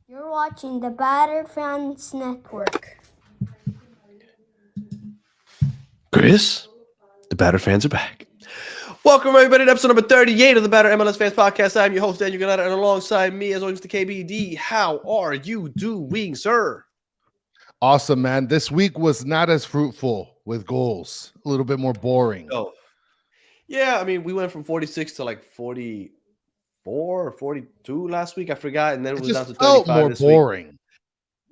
You're watching the Batter Fans Network. Chris, the Batter fans are back. Welcome, everybody, to episode number 38 of the Batter MLS Fans Podcast. I'm your host, Daniel Granada, and alongside me, as always, the KBD. How are you doing, sir? Awesome, man. This week was not as fruitful with goals. A little bit more boring. Oh, yeah. I mean, we went from 46 to like 44 or 42 last week. I forgot, and then it was down to 35 more this boring. week.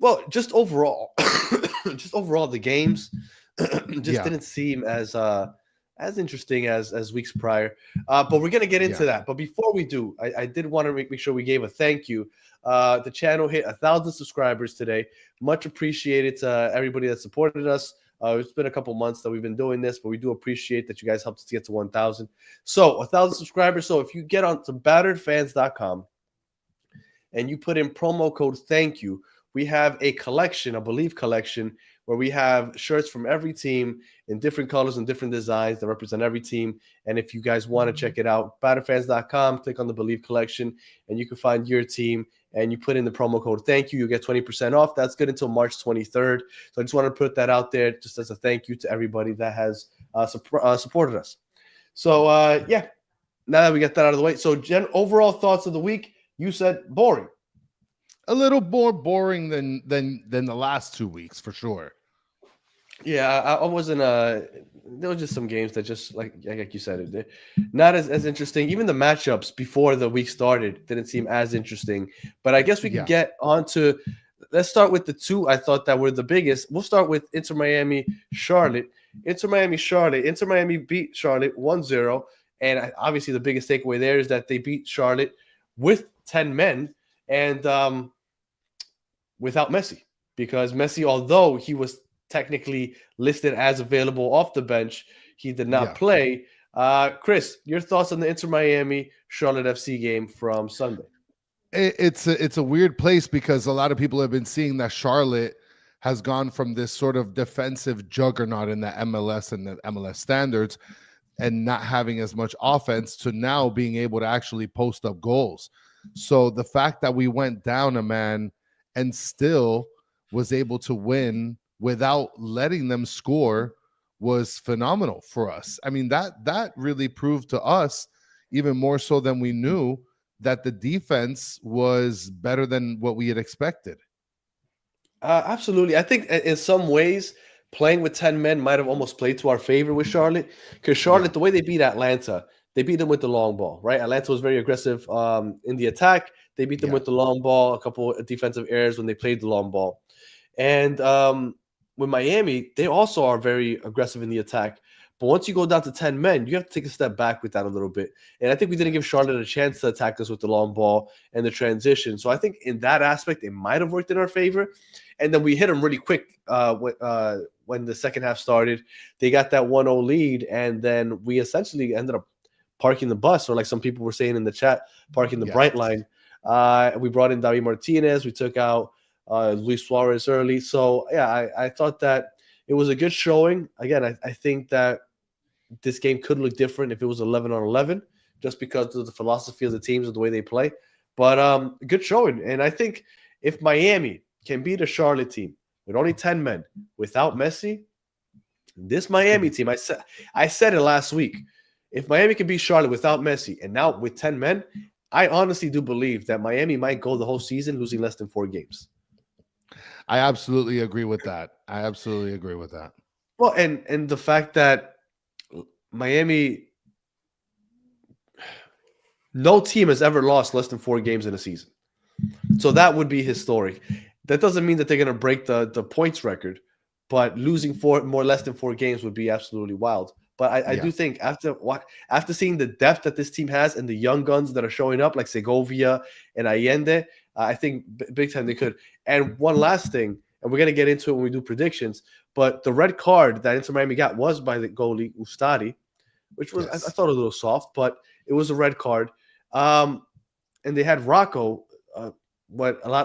Well, just overall, the games didn't seem as interesting as weeks prior. But we're going to get into that. But before we do, I did want to make sure we gave a thank you. The channel hit 1,000 subscribers today. Much appreciated to everybody that supported us. It's been a couple months that we've been doing this, but we do appreciate that you guys helped us to get to 1,000. So 1,000 subscribers. So if you get on to batteredfans.com and you put in promo code thank you, we have a collection, a Believe collection, where we have shirts from every team in different colors and different designs that represent every team. And if you guys want to check it out, batterfans.com, click on the Believe collection, and you can find your team, and you put in the promo code thank you. You get 20% off. That's good until March 23rd. So I just want to put that out there just as a thank you to everybody that has supported us. So, now that we got that out of the way. So, overall thoughts of the week, you said boring. A little more boring than the last 2 weeks, for sure. Yeah, I wasn't. There were just some games that just like you said, not as interesting. Even the matchups before the week started didn't seem as interesting. But I guess we can get on to. Let's start with the two I thought that were the biggest. We'll start with Inter Miami Charlotte. Inter Miami beat Charlotte 1-0, and obviously the biggest takeaway there is that they beat Charlotte with 10 men and without Messi, because Messi, although he was technically listed as available off the bench, he did not play. Chris, your thoughts on the Inter Miami Charlotte FC game from Sunday? It's a weird place because a lot of people have been seeing that Charlotte has gone from this sort of defensive juggernaut in the MLS and the MLS standards and not having as much offense to now being able to actually post up goals. So the fact that we went down a man and still was able to win without letting them score was phenomenal for us. I mean, that really proved to us, even more so than we knew, that the defense was better than what we had expected. Absolutely. I think in some ways, playing with 10 men might have almost played to our favor with Charlotte, because Charlotte, the way they beat Atlanta, they beat them with the long ball, right? Atlanta was very aggressive in the attack. They beat them with the long ball, a couple of defensive errors when they played the long ball. And with Miami, they also are very aggressive in the attack. But once you go down to 10 men, you have to take a step back with that a little bit. And I think we didn't give Charlotte a chance to attack us with the long ball and the transition. So I think in that aspect, it might have worked in our favor. And then we hit them really quick when the second half started. They got that 1-0 lead, and then we essentially ended up parking the bus, or like some people were saying in the chat, parking the bright line. We brought in David Martinez. We took out Luis Suarez early. So, yeah, I thought that it was a good showing. Again, I think that this game could look different if it was 11-on-11, just because of the philosophy of the teams and the way they play. But good showing. And I think if Miami can beat a Charlotte team with only 10 men without Messi, this Miami team, I said it last week, if Miami can beat Charlotte without Messi and now with 10 men, I honestly do believe that Miami might go the whole season losing less than 4 games. I absolutely agree with that. Well, and the fact that Miami, no team has ever lost less than 4 games in a season. So that would be historic. That doesn't mean that they're going to break the points record, but losing less than 4 games would be absolutely wild. But I do think after seeing the depth that this team has and the young guns that are showing up, like Segovia and Allende, I think big time they could. And one last thing, and we're going to get into it when we do predictions, but the red card that Inter Miami got was by the goalie Ustadi, which was, I thought, a little soft, but it was a red card. And they had Rocco,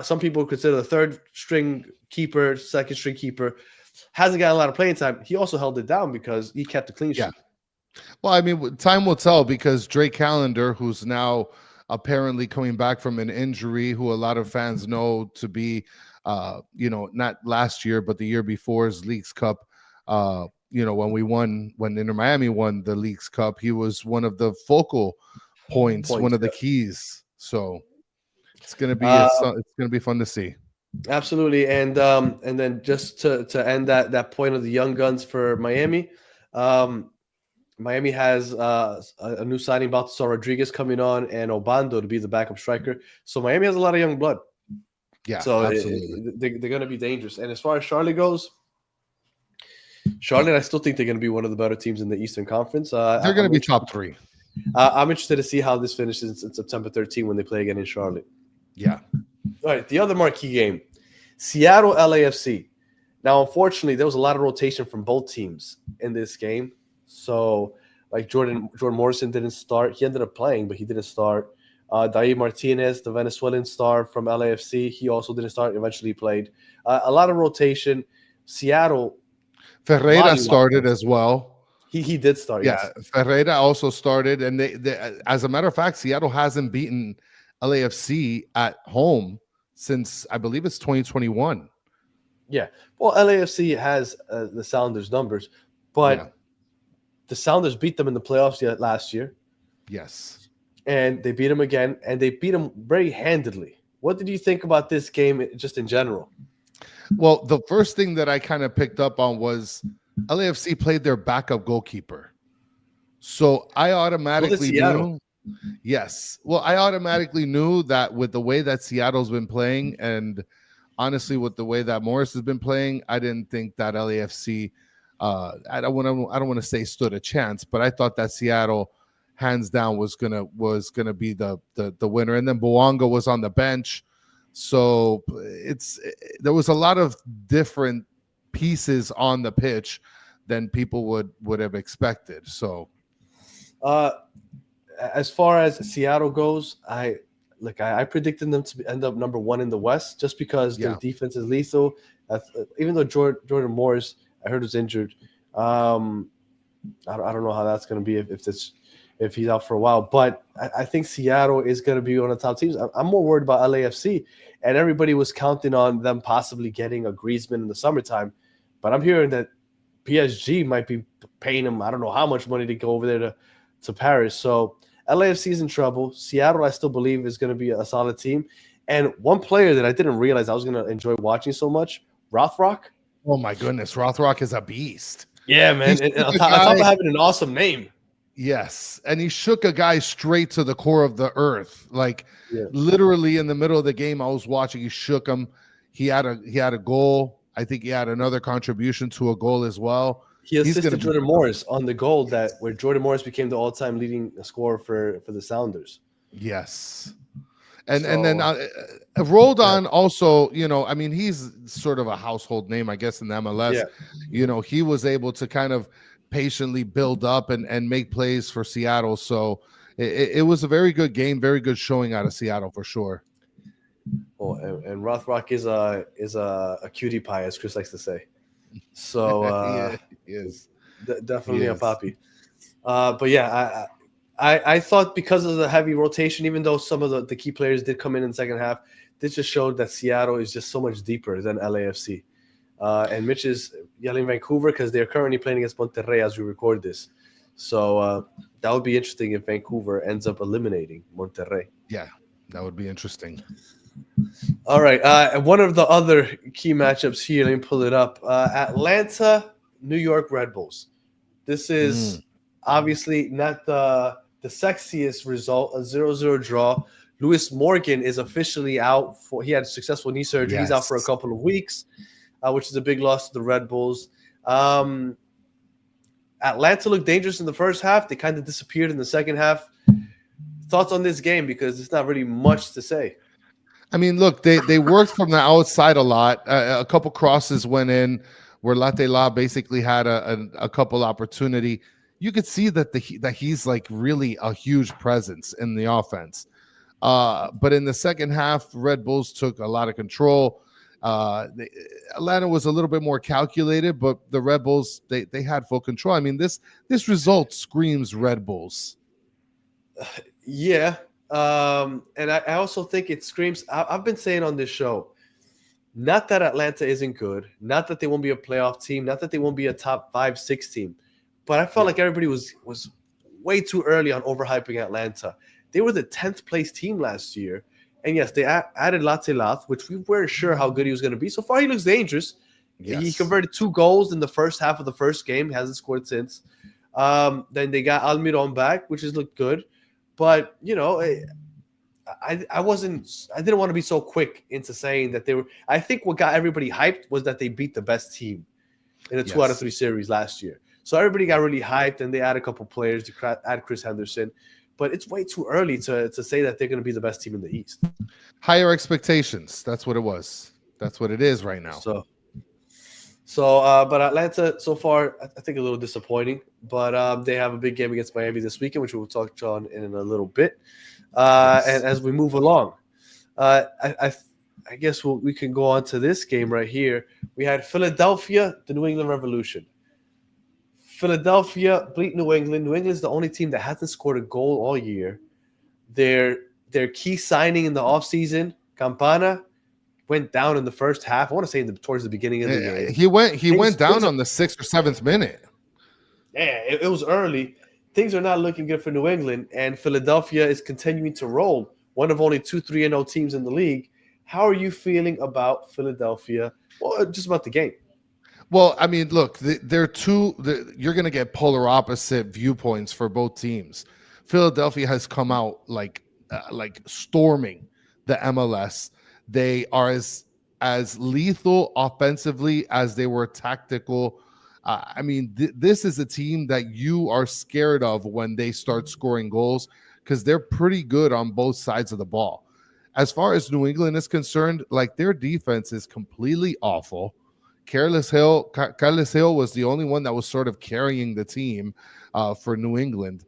some people consider the third string keeper, second string keeper, hasn't gotten a lot of playing time. He also held it down because he kept the clean sheet. Well, I mean, time will tell, because Drake Callender, who's now apparently coming back from an injury, who a lot of fans know to be, not last year, but the year before's Leagues Cup. When Inter Miami won the Leagues Cup, he was one of the focal points, one of the keys. So it's gonna be fun to see. Absolutely, and then just to end that point of the young guns for Miami, Miami has a new signing, Baltasar Rodriguez, coming on, and Obando to be the backup striker. So Miami has a lot of young blood. Yeah, so absolutely. They're going to be dangerous. And as far as Charlotte goes, I still think they're going to be one of the better teams in the Eastern Conference. They're going to be top 3. I'm interested to see how this finishes in September 13 when they play again in Charlotte. Yeah. All right, the other marquee game, Seattle LAFC. Now, unfortunately, there was a lot of rotation from both teams in this game. So, like Jordan Morrison didn't start. He ended up playing, but he didn't start. David Martinez, the Venezuelan star from LAFC, he also didn't start. Eventually played. A lot of rotation. Seattle. Ferreira started as well. He did start. Yeah, yes. Ferreira also started, and they, as a matter of fact, Seattle hasn't beaten LAFC at home since, I believe, it's 2021. Yeah. Well, LAFC has the Sounders numbers, but the Sounders beat them in the playoffs last year. Yes. And they beat them again, and they beat them very handedly. What did you think about this game just in general? Well, the first thing that I kind of picked up on was LAFC played their backup goalkeeper. So I automatically knew. Yes. Well, I automatically knew that with the way that Seattle's been playing, and honestly, with the way that Morris has been playing, I didn't think that LAFC, I don't want to say stood a chance, but I thought that Seattle, hands down, was gonna be the winner. And then Boanga was on the bench. So there was a lot of different pieces on the pitch than people would have expected. So, as far as Seattle goes, I predicted them to end up number 1 in the West just because their defense is lethal. Even though Jordan Morris, I heard, was injured. I don't know how that's going to be if he's out for a while, but I think Seattle is going to be one of the top teams. I'm more worried about LAFC, and everybody was counting on them possibly getting a Griezmann in the summertime, but I'm hearing that PSG might be paying him I don't know how much money to go over there to Paris. So LAFC is in trouble. Seattle, I still believe, is going to be a solid team. And one player that I didn't realize I was going to enjoy watching so much, Rothrock. Oh my goodness, Rothrock is a beast. Yeah, man. And on top of having an awesome name. Yes, and he shook a guy straight to the core of the earth. Like literally in the middle of the game, I was watching. He shook him. He had a goal. I think he had another contribution to a goal as well. He assisted Jordan Morris on the goal where Jordan Morris became the all-time leading scorer for the Sounders. Yes, and then Roldan also. I mean, he's sort of a household name, I guess, in the MLS. Yeah. He was able to kind of patiently build up and make plays for Seattle. So it was a very good game, very good showing out of Seattle for sure. Oh, and Rothrock is a cutie pie, as Chris likes to say. So he is definitely a poppy. But yeah, I thought because of the heavy rotation, even though some of the key players did come in the second half, this just showed that Seattle is just so much deeper than LAFC. And Mitch is yelling Vancouver because they're currently playing against Monterrey as we record this. So that would be interesting if Vancouver ends up eliminating Monterrey. Yeah, that would be interesting. All right. One of the other key matchups here, let me pull it up. Atlanta, New York Red Bulls. This is obviously not the sexiest result, a 0-0 draw. Lewis Morgan is officially out. He had successful knee surgery. Yes. He's out for a couple of weeks, which is a big loss to the Red Bulls. Atlanta looked dangerous in the first half. They kind of disappeared in the second half. Thoughts on this game? Because it's not really much to say. I mean, look, they worked from the outside a lot. A couple crosses went in where Latela basically had a couple opportunity. You could see that he's like really a huge presence in the offense. But in the second half, Red Bulls took a lot of control. Atlanta was a little bit more calculated, but the Red Bulls, they had full control. I mean, this result screams Red Bulls. Yeah. And I also think it screams. I've been saying on this show, not that Atlanta isn't good, not that they won't be a playoff team, not that they won't be a top 5-6 team, but I felt like everybody was way too early on overhyping Atlanta. They were the 10th place team last year. And yes, they added Latte, which we weren't sure how good he was going to be. So far, he looks dangerous. Yes. He converted 2 goals in the first half of the first game. He hasn't scored since. Then they got Almiron back, which has looked good. But, you know, I didn't want to be so quick into saying that they were. I think what got everybody hyped was that they beat the best team in a 2 out of 3 series last year. So everybody got really hyped, and they added a couple players to add Chris Henderson. But it's way too early to say that they're going to be the best team in the East. Higher expectations. That's what it was. That's what it is right now. But Atlanta so far, I think a little disappointing. But they have a big game against Miami this weekend, which we'll talk on in a little bit. And as we move along, I guess we can go on to this game right here. We had Philadelphia, the New England Revolution. Philadelphia beat New England. New England's the only team that hasn't scored a goal all year. Their key signing in the offseason, Campana, went down in the first half. I want to say towards the beginning of the game. He went down on the 6th or 7th minute. Yeah, it was early. Things are not looking good for New England, and Philadelphia is continuing to roll. One of only 2 3-0 teams in the league. How are you feeling about Philadelphia? Well, just about the game. Well, I mean, look, you're going to get polar opposite viewpoints for both teams. Philadelphia has come out like storming the MLS. They are as lethal offensively as they were tactical. I mean, this is a team that you are scared of when they start scoring goals because they're pretty good on both sides of the ball. As far as New England is concerned, like their defense is completely awful. Carlos Hill was the only one that was sort of carrying the team for New England.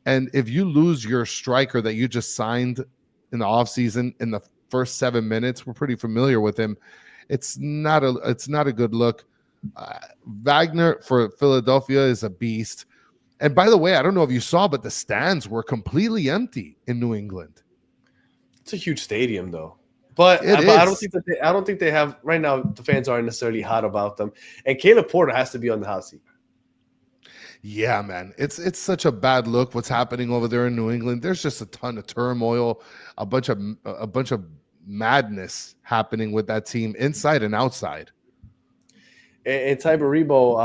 And if you lose your striker that you just signed in the offseason in the first 7 minutes, we're pretty familiar with him. It's not a good look. Wagner for Philadelphia is a beast. And by the way, I don't know if you saw, but the stands were completely empty in New England. It's a huge stadium, though. But I don't think they have right now. The fans aren't necessarily hot about them, and Caleb Porter has to be on the hot seat. Yeah, man, it's such a bad look. What's happening over there in New England? There's just a ton of turmoil, a bunch of madness happening with that team inside and outside. And Ty Baribo,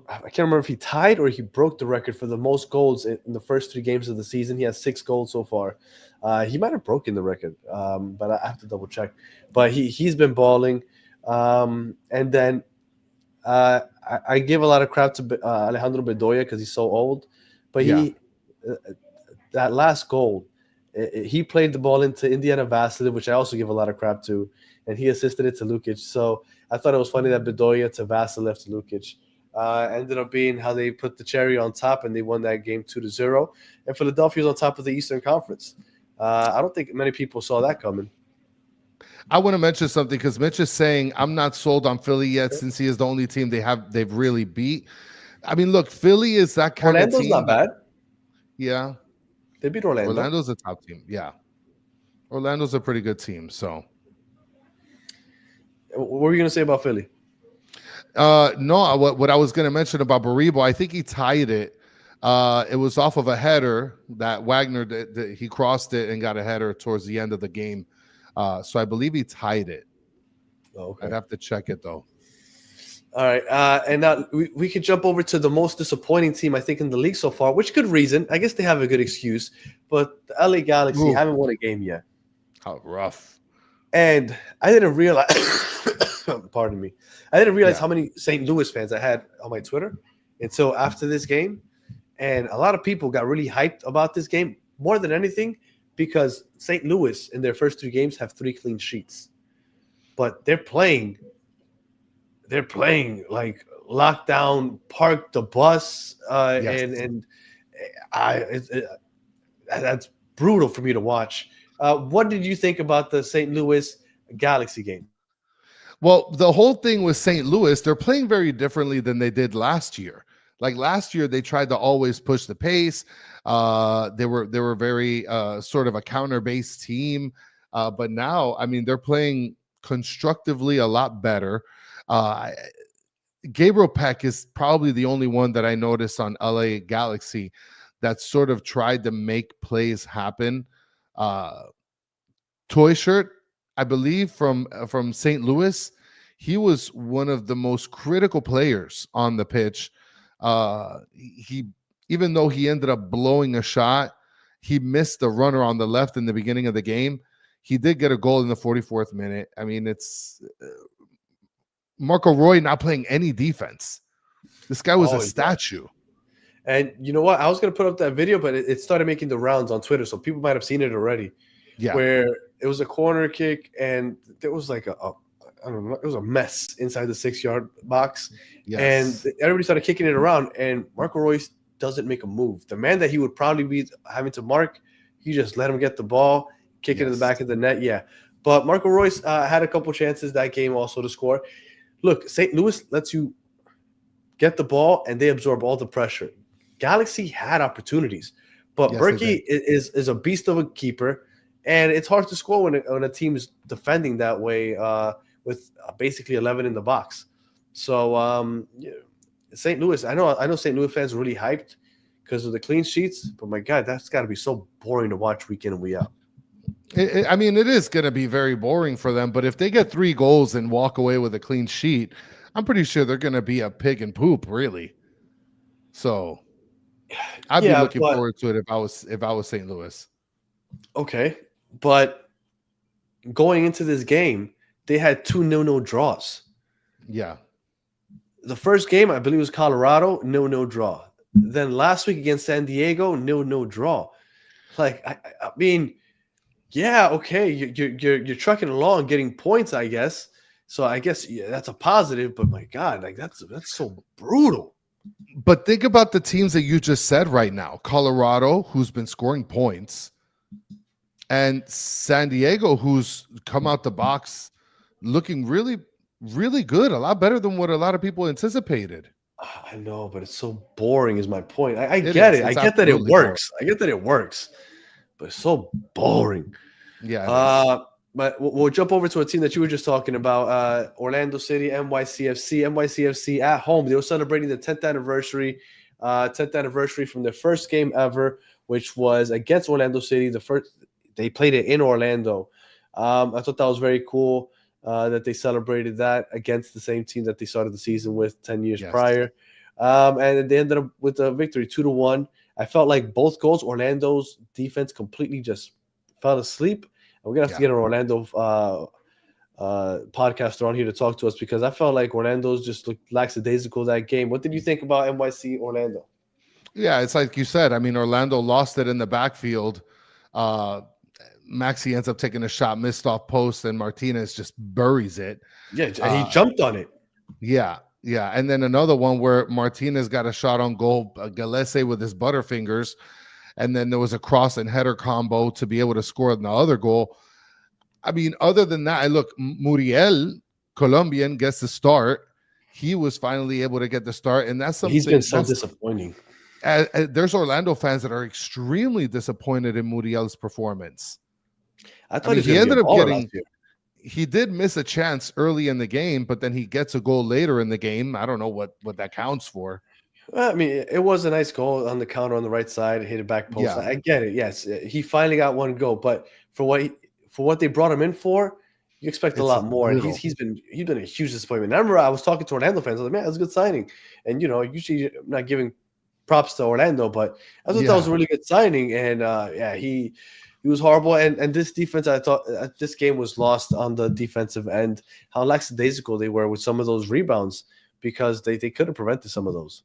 I can't remember if he tied or he broke the record for the most goals in the first 3 games of the season. He has 6 goals so far. He might have broken the record, but I have to double check. But he's been balling. And then I give a lot of crap to Alejandro Bedoya because he's so old. But that last goal, he played the ball into Indiana Vasiljevic, which I also give a lot of crap to, and he assisted it to Lukic. So I thought it was funny that Bedoya to Vasiljevic to Lukic ended up being how they put the cherry on top, and they won that game 2-0. And Philadelphia's on top of the Eastern Conference. I don't think many people saw that coming. I want to mention something because Mitch is saying I'm not sold on Philly yet since he is the only team they've really beat. I mean, look, Philly is that kind of team. Orlando's not bad. Yeah. They beat Orlando. Orlando's a top team. Yeah. Orlando's a pretty good team. So what were you going to say about Philly? No, what I was going to mention about Baribo, I think he tied it. It was off of a header that Wagner he crossed it and got a header towards the end of the game. So I believe he tied it. Oh, okay. I'd have to check it though. All right, and now we could jump over to the most disappointing team I think in the league so far, which good reason. I guess they have a good excuse, but the LA Galaxy haven't won a game yet. How rough! And I didn't realize. Pardon me. I didn't realize how many St. Louis fans I had on my Twitter until after this game, and a lot of people got really hyped about this game more than anything because St. Louis in their first 3 games have 3 clean sheets, but they're playing like lockdown, park the bus, and that's brutal for me to watch. What did you think about the St. Louis Galaxy game? Well, the whole thing with St. Louis, they're playing very differently than they did last year. Like last year, they tried to always push the pace. They were very sort of a counter-based team. But now, I mean, they're playing constructively a lot better. Gabriel Peck is probably the only one that I noticed on LA Galaxy that sort of tried to make plays happen. Toy Shirt, I believe from St. Louis, he was one of the most critical players on the pitch. He even though he ended up blowing a shot, he missed the runner on the left in the beginning of the game. He did get a goal in the 44th minute. I mean, it's Marco Roy not playing any defense. This guy was a statue. And you know what? I was going to put up that video, but it started making the rounds on Twitter, so people might have seen it already. Yeah. Where it was a corner kick, and there was like I don't know, it was a mess inside the 6-yard box. Yes. And everybody started kicking it around, and Marco Royce doesn't make a move. The man that he would probably be having to mark, he just let him get the ball, kick it in the back of the net. Yeah. But Marco Royce had a couple chances that game also to score. Look, St. Louis lets you get the ball, and they absorb all the pressure. Galaxy had opportunities, but Berkey is a beast of a keeper, and it's hard to score when a team is defending that way with basically 11 in the box. So St. Louis, I know St. Louis fans are really hyped because of the clean sheets, but my God, that's got to be so boring to watch week in and week out. I mean, it is going to be very boring for them, but if they get 3 goals and walk away with a clean sheet, I'm pretty sure they're going to be a pig and poop, really. So I'd be looking forward to it if I was St. Louis. Okay, but going into this game, they had 2 0-0 draws. Yeah. The first game, I believe, was Colorado, 0-0 draw. Then last week against San Diego, 0-0 draw. Like, I mean, yeah, okay, you're trucking along, getting points, I guess. So I guess that's a positive. But my God, like that's so brutal. But think about the teams that you just said right now: Colorado, who's been scoring points, and San Diego, who's come out the box looking really, really good, a lot better than what a lot of people anticipated. I know, but it's so boring is my point. I get it. I get that it works. I get that it works, but it's so boring. Yeah. But we'll jump over to a team that you were just talking about, Orlando City, NYCFC. NYCFC at home. They were celebrating the 10th anniversary from their first game ever, which was against Orlando City. They played it in Orlando. I thought that was very cool that they celebrated that against the same team that they started the season with 10 years prior. And they ended up with a victory, 2-1. I felt like both goals, Orlando's defense completely just fell asleep. And we're going to have to get an Orlando podcaster on here to talk to us because I felt like Orlando's just looked lackadaisical that game. What did you think about NYC Orlando? Yeah, it's like you said. I mean, Orlando lost it in the backfield. Maxi ends up taking a shot, missed off post, and Martinez just buries it. Yeah, he jumped on it. Yeah. And then another one where Martinez got a shot on goal, Galese with his butterfingers, and then there was a cross and header combo to be able to score the other goal. I mean, other than that, Muriel, Colombian, gets the start. He was finally able to get the start, and that's something. He's been so disappointing. There's Orlando fans that are extremely disappointed in Muriel's performance. I thought he ended up getting. He did miss a chance early in the game, but then he gets a goal later in the game. I don't know what that counts for. I mean, it was a nice goal on the counter on the right side, hit it back post. Yeah. I get it. Yes, he finally got one goal, but for what they brought him in for, you expect a lot more. And he's been a huge disappointment. I remember I was talking to Orlando fans. I was like, man, that was a good signing. And usually I'm not giving props to Orlando, but I thought that was a really good signing. And he was horrible. And this defense, I thought this game was lost on the defensive end. How lackadaisical they were with some of those rebounds because they could have prevented some of those.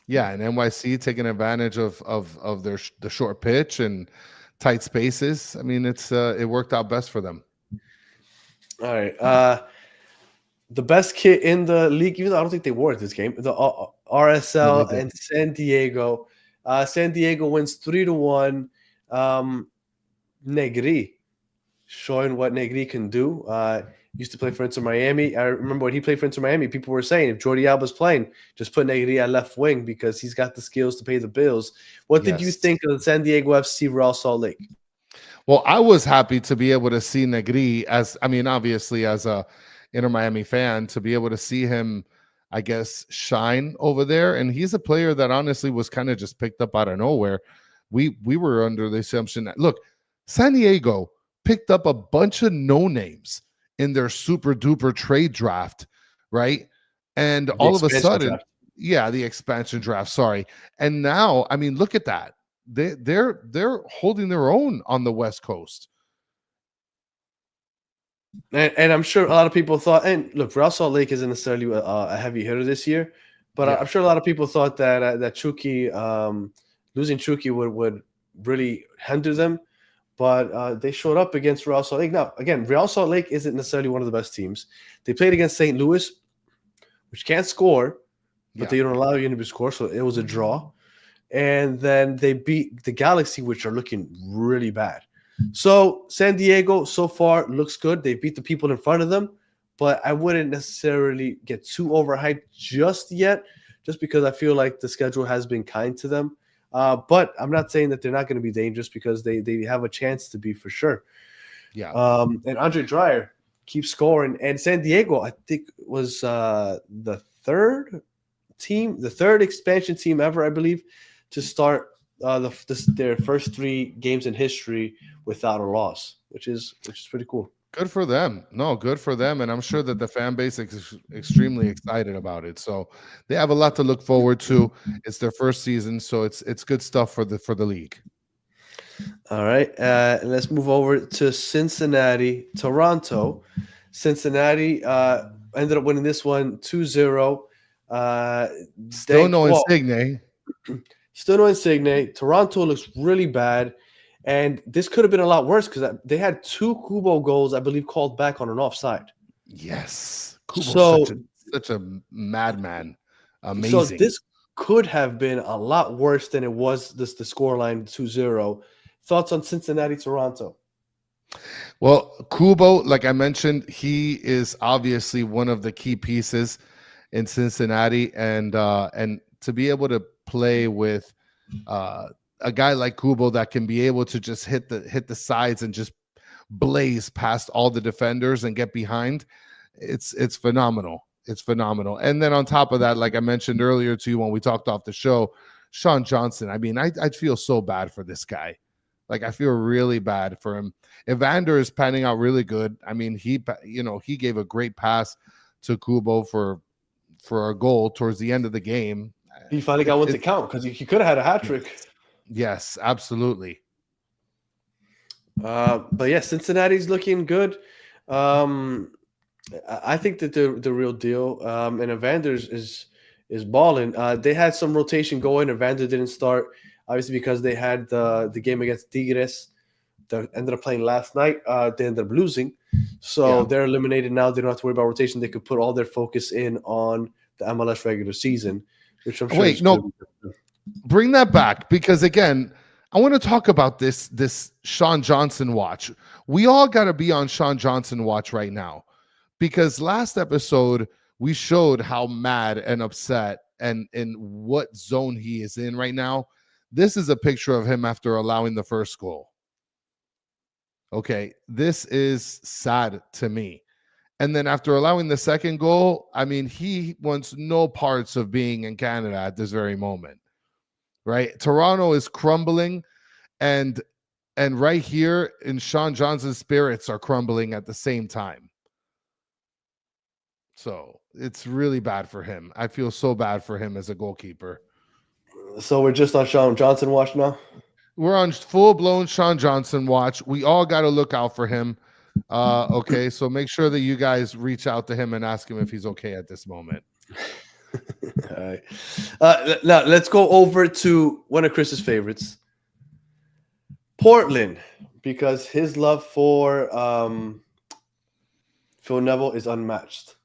Yeah, and NYC taking advantage of the short pitch and tight spaces. I mean, it worked out best for them. All right. The best kit in the league, even though I don't think they were at this game, the RSL and San Diego. San Diego wins 3-1. Negri showing what Negri can do. Used to play for Inter Miami. I remember when he played for Inter Miami, people were saying if Jordi Alba's playing, just put Negri at left wing because he's got the skills to pay the bills. What did you Yes. think of San Diego FC Real Salt Lake? Well, I was happy to be able to see Negri obviously as a Inter Miami fan, to be able to see him, I guess, shine over there. And he's a player that honestly was kind of just picked up out of nowhere. We were under the assumption that, look, San Diego picked up a bunch of no names in their super duper trade draft, right? And all of a sudden, the expansion draft, sorry. And now, I mean, look at that. They're holding their own on the West Coast. And I'm sure a lot of people thought, and look, Real Salt Lake isn't necessarily a heavy hitter this year, but I'm sure a lot of people thought that that Chucky, losing Chucky would really hinder them. But they showed up against Real Salt Lake. Now, again, Real Salt Lake isn't necessarily one of the best teams. They played against St. Louis, which can't score, but they don't allow you to score, so it was a draw. And then they beat the Galaxy, which are looking really bad. So San Diego so far looks good. They beat the people in front of them, but I wouldn't necessarily get too overhyped just yet, just because I feel like the schedule has been kind to them. But I'm not saying that they're not going to be dangerous, because they have a chance to be for sure. Yeah. And Andre Dreyer keeps scoring. And San Diego, I think, was the third expansion team ever, I believe, to start their first 3 games in history without a loss, which is pretty cool. Good for them. No, good for them. And I'm sure that the fan base is extremely excited about it. So they have a lot to look forward to. It's their first season, so it's good stuff for the league. All right. Let's move over to Cincinnati, Toronto. Cincinnati ended up winning this one 2-0. Still no Insigne. Still no Insigne. Toronto looks really bad. And this could have been a lot worse, because they had 2 Kubo goals, I believe, called back on an offside. Yes. Kubo's such a madman. Amazing. So this could have been a lot worse than it was, the scoreline 2-0. Thoughts on Cincinnati, Toronto? Well, Kubo, like I mentioned, he is obviously one of the key pieces in Cincinnati. And to be able to play with a guy like Kubo that can be able to just hit the sides and just blaze past all the defenders and get behind, it's phenomenal. It's phenomenal. And then on top of that, like I mentioned earlier to you when we talked off the show, Sean Johnson, I mean, I'd feel so bad for this guy. Like, I feel really bad for him. Evander is panning out really good. I mean, he gave a great pass to Kubo for a goal towards the end of the game. He finally got one to count, because he could have had a hat trick. Yes, absolutely. But yeah, Cincinnati's looking good. I think that the real deal. And Evander is balling. They had some rotation going. Evander didn't start, obviously, because they had the game against Tigres. They ended up playing last night. They ended up losing, so they're eliminated now. They don't have to worry about rotation. They could put all their focus in on the MLS regular season, which I'm sure. Bring that back, because again, I want to talk about this Sean Johnson watch. We all got to be on Sean Johnson watch right now, because last episode we showed how mad and upset and in what zone he is in right now. This is a picture of him after allowing the first goal. Okay, this is sad to me. And then after allowing the second goal, I mean, he wants no parts of being in Canada at this very moment. Right? Toronto is crumbling, and right here in Sean Johnson's spirits are crumbling at the same time. So it's really bad for him. I feel so bad for him as a goalkeeper. So we're just on Sean Johnson watch now? We're on full-blown Sean Johnson watch. We all got to look out for him. Okay, so make sure that you guys reach out to him and ask him if he's okay at this moment. All right. Now let's go over to one of Chris's favorites, Portland, because his love for Phil Neville is unmatched.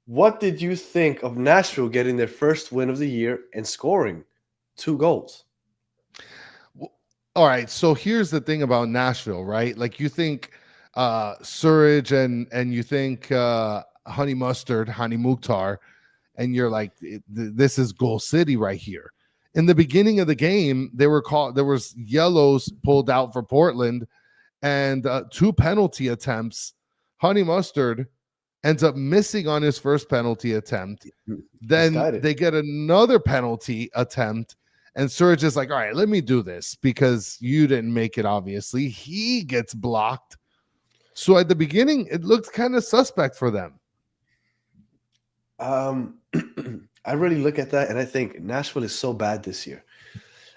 What did you think of Nashville getting their first win of the year and scoring 2 goals? all right. So here's the thing about Nashville, right? Like you think Surridge and you think Honey Mustard, Honey Mukhtar, and you're like, this is Goal City right here. In the beginning of the game, there was yellows pulled out for Portland, and 2 penalty attempts. Honey Mustard ends up missing on his first penalty attempt. Then they get another penalty attempt, and Surridge is like, all right, let me do this because you didn't make it, obviously. He gets blocked. So at the beginning, it looked kind of suspect for them. I really look at that and I think Nashville is so bad this year.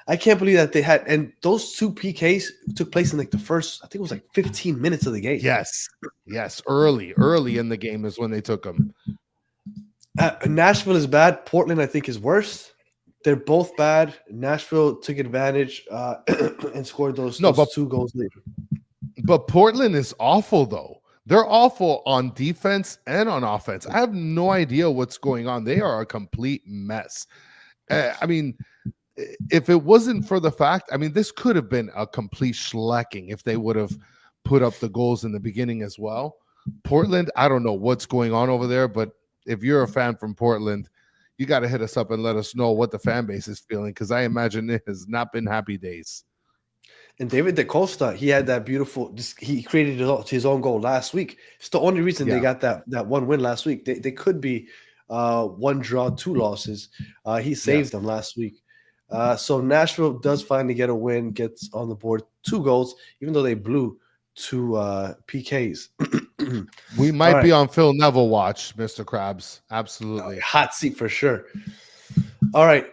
I can't believe that they had, and those 2 PKs took place in like the first, I think it was like 15 minutes of the game. Yes, early in the game is when they took them. Nashville is bad. Portland, I think, is worse. They're both bad. Nashville took advantage and scored those 2 goals later. But Portland is awful, though. They're awful on defense and on offense. I have no idea what's going on. They are a complete mess. I mean, if it wasn't for the fact, I mean, this could have been a complete shellacking if they would have put up the goals in the beginning as well. Portland, I don't know what's going on over there, but if you're a fan from Portland, you got to hit us up and let us know what the fan base is feeling, because I imagine it has not been happy days. And David DaCosta, he had that beautiful. He created his own goal last week. It's the only reason they got that 1 win last week. They could be 1 draw, 2 losses. He saved them last week. So Nashville does finally get a win, gets on the board 2 goals, even though they blew 2 PKs. We might be on Phil Neville watch, Mr. Krabs. Absolutely. Hot seat for sure. All right.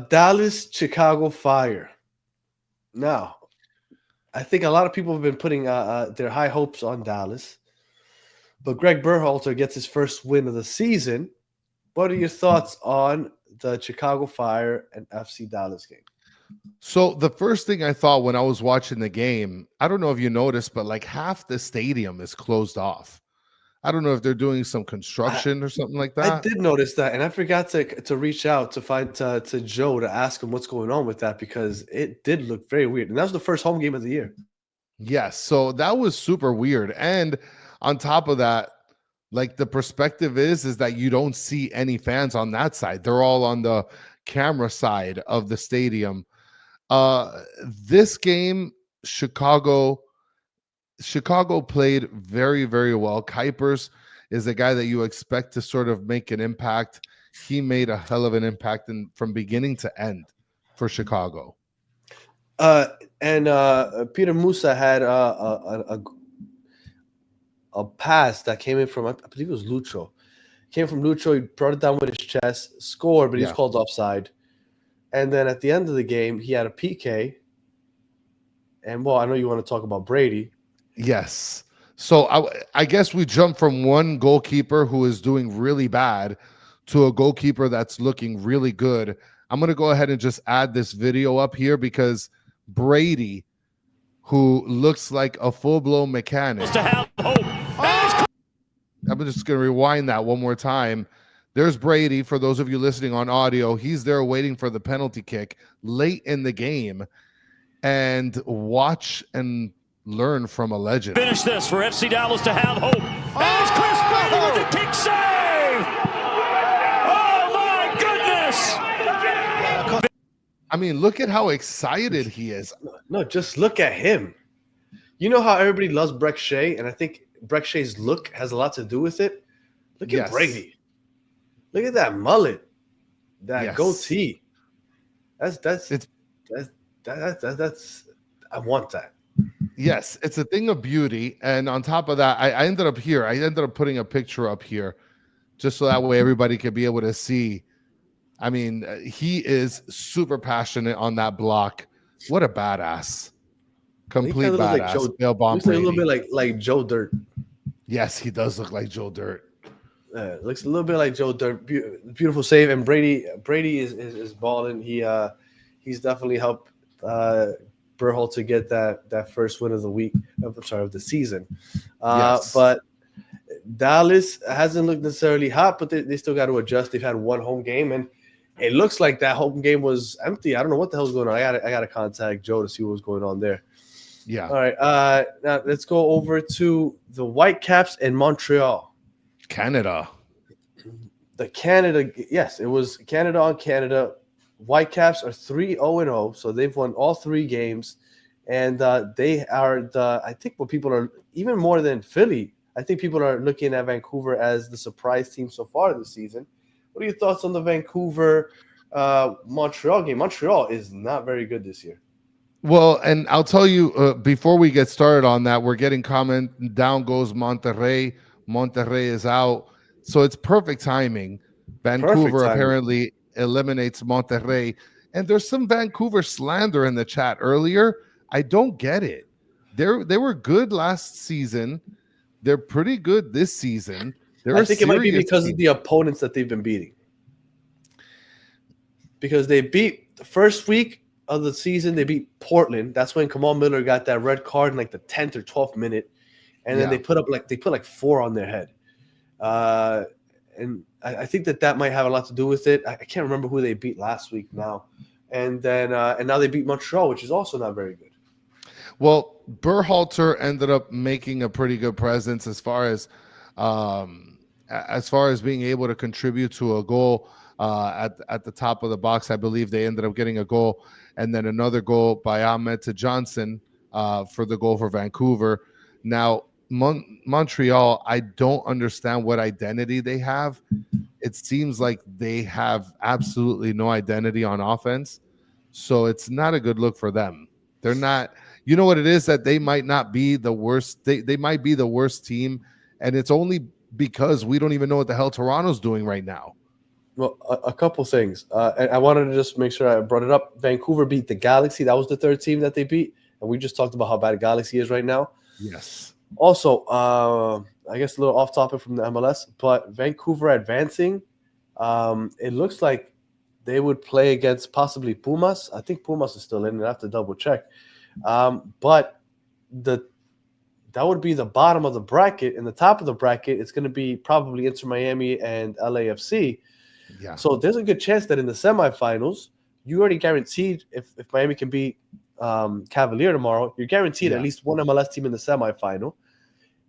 Dallas, Chicago Fire. Now, I think a lot of people have been putting their high hopes on Dallas. But Greg Berhalter gets his first win of the season. What are your thoughts on the Chicago Fire and FC Dallas game? So the first thing I thought when I was watching the game, I don't know if you noticed, but like half the stadium is closed off. I don't know if they're doing some construction or something like that. I did notice that, and I forgot to reach out to Joe to ask him what's going on with that, because it did look very weird. And that was the first home game of the year. Yes, so that was super weird. And on top of that, like the perspective is that you don't see any fans on that side. They're all on the camera side of the stadium. This game, Chicago played very, very well. Kuipers is a guy that you expect to sort of make an impact. He made a hell of an impact from beginning to end for Chicago. And Peter Musa had a pass that came in from, I believe it was Lucho. Came from Lucho. He brought it down with his chest, scored, but he's called offside. And then at the end of the game, he had a PK. And, well, I know you want to talk about Brady. Yes. So I guess we jumped from one goalkeeper who is doing really bad to a goalkeeper that's looking really good. I'm going to go ahead and just add this video up here because Brady, who looks like a full-blown mechanic. I'm just going to rewind that one more time. There's Brady. For those of you listening on audio, he's there waiting for the penalty kick late in the game. And watch and learn from a legend. Finish this for FC Dallas to have hope. There's Chris Brady with a kick save. Oh, my goodness. I mean, look at how excited he is. No, just look at him. You know how everybody loves Breck Shea, and I think Breck Shea's look has a lot to do with it. Look at Brady. Look at that mullet, that goatee. That's I want that. Yes, it's a thing of beauty. And on top of that, I ended up putting a picture up here just so that way everybody could be able to see. I mean, he is super passionate on that block. What a badass. Complete badass. Bail Bomb Brady. A little bit like Joe Dirt. Yes, he does look like Joe Dirt. Looks a little bit like Joe Dirt. Beautiful save. And Brady is balling. He's definitely helped Berhalter get that first win of the week. Of the season. But Dallas hasn't looked necessarily hot, but they still got to adjust. They've had one home game, and It looks like that home game was empty. I don't know what the hell's going on. I gotta contact Joe to see what was going on there. Yeah. All right. Now let's go over to the Whitecaps in Montreal. Canada. The Canada, yes, it was Canada on Canada. Whitecaps are 3-0-0, so they've won all 3 games, and they are I think what people are even more than Philly. I think people are looking at Vancouver as the surprise team so far this season. What are your thoughts on the Vancouver Montreal game? Montreal is not very good this year. Well, and I'll tell you before we get started on that, we're getting comment. Down goes Monterrey. Monterrey is out, so it's perfect timing. Vancouver apparently eliminates Monterrey, and there's some Vancouver slander in the chat earlier. I don't get it. They were good last season. They're pretty good this season. I think it might be because of the opponents that they've been beating. Because they beat the first week of the season, they beat Portland. That's when Kamal Miller got that red card in like the 10th or 12th minute, and then they put like 4 on their head. And I think that might have a lot to do with it. I can't remember who they beat last week now, and then and now they beat Montreal, which is also not very good. Well, Berhalter ended up making a pretty good presence as far as being able to contribute to a goal at the top of the box. I believe they ended up getting a goal, and then another goal by Ahmed to Johnson for the goal for Vancouver. Now, Montreal, I don't understand what identity they have. It seems like they have absolutely no identity on offense, so it's not a good look for them. They're not. You know what it is, that they might not be the worst. They might be the worst team, and it's only because we don't even know what the hell Toronto's doing right now. Well, a couple things. And I wanted to just make sure I brought it up. Vancouver beat the Galaxy. That was the 3rd team that they beat, and we just talked about how bad Galaxy is right now. Yes. Also, I guess a little off topic from the MLS, but Vancouver advancing, it looks like they would play against possibly Pumas. I think Pumas is still in. I have to double check. But that would be the bottom of the bracket. In the top of the bracket, it's going to be probably Inter Miami and LAFC. Yeah. So there's a good chance that in the semifinals, you already guaranteed if Miami can beat Cavalier tomorrow, you're guaranteed at least one MLS team in the semifinal.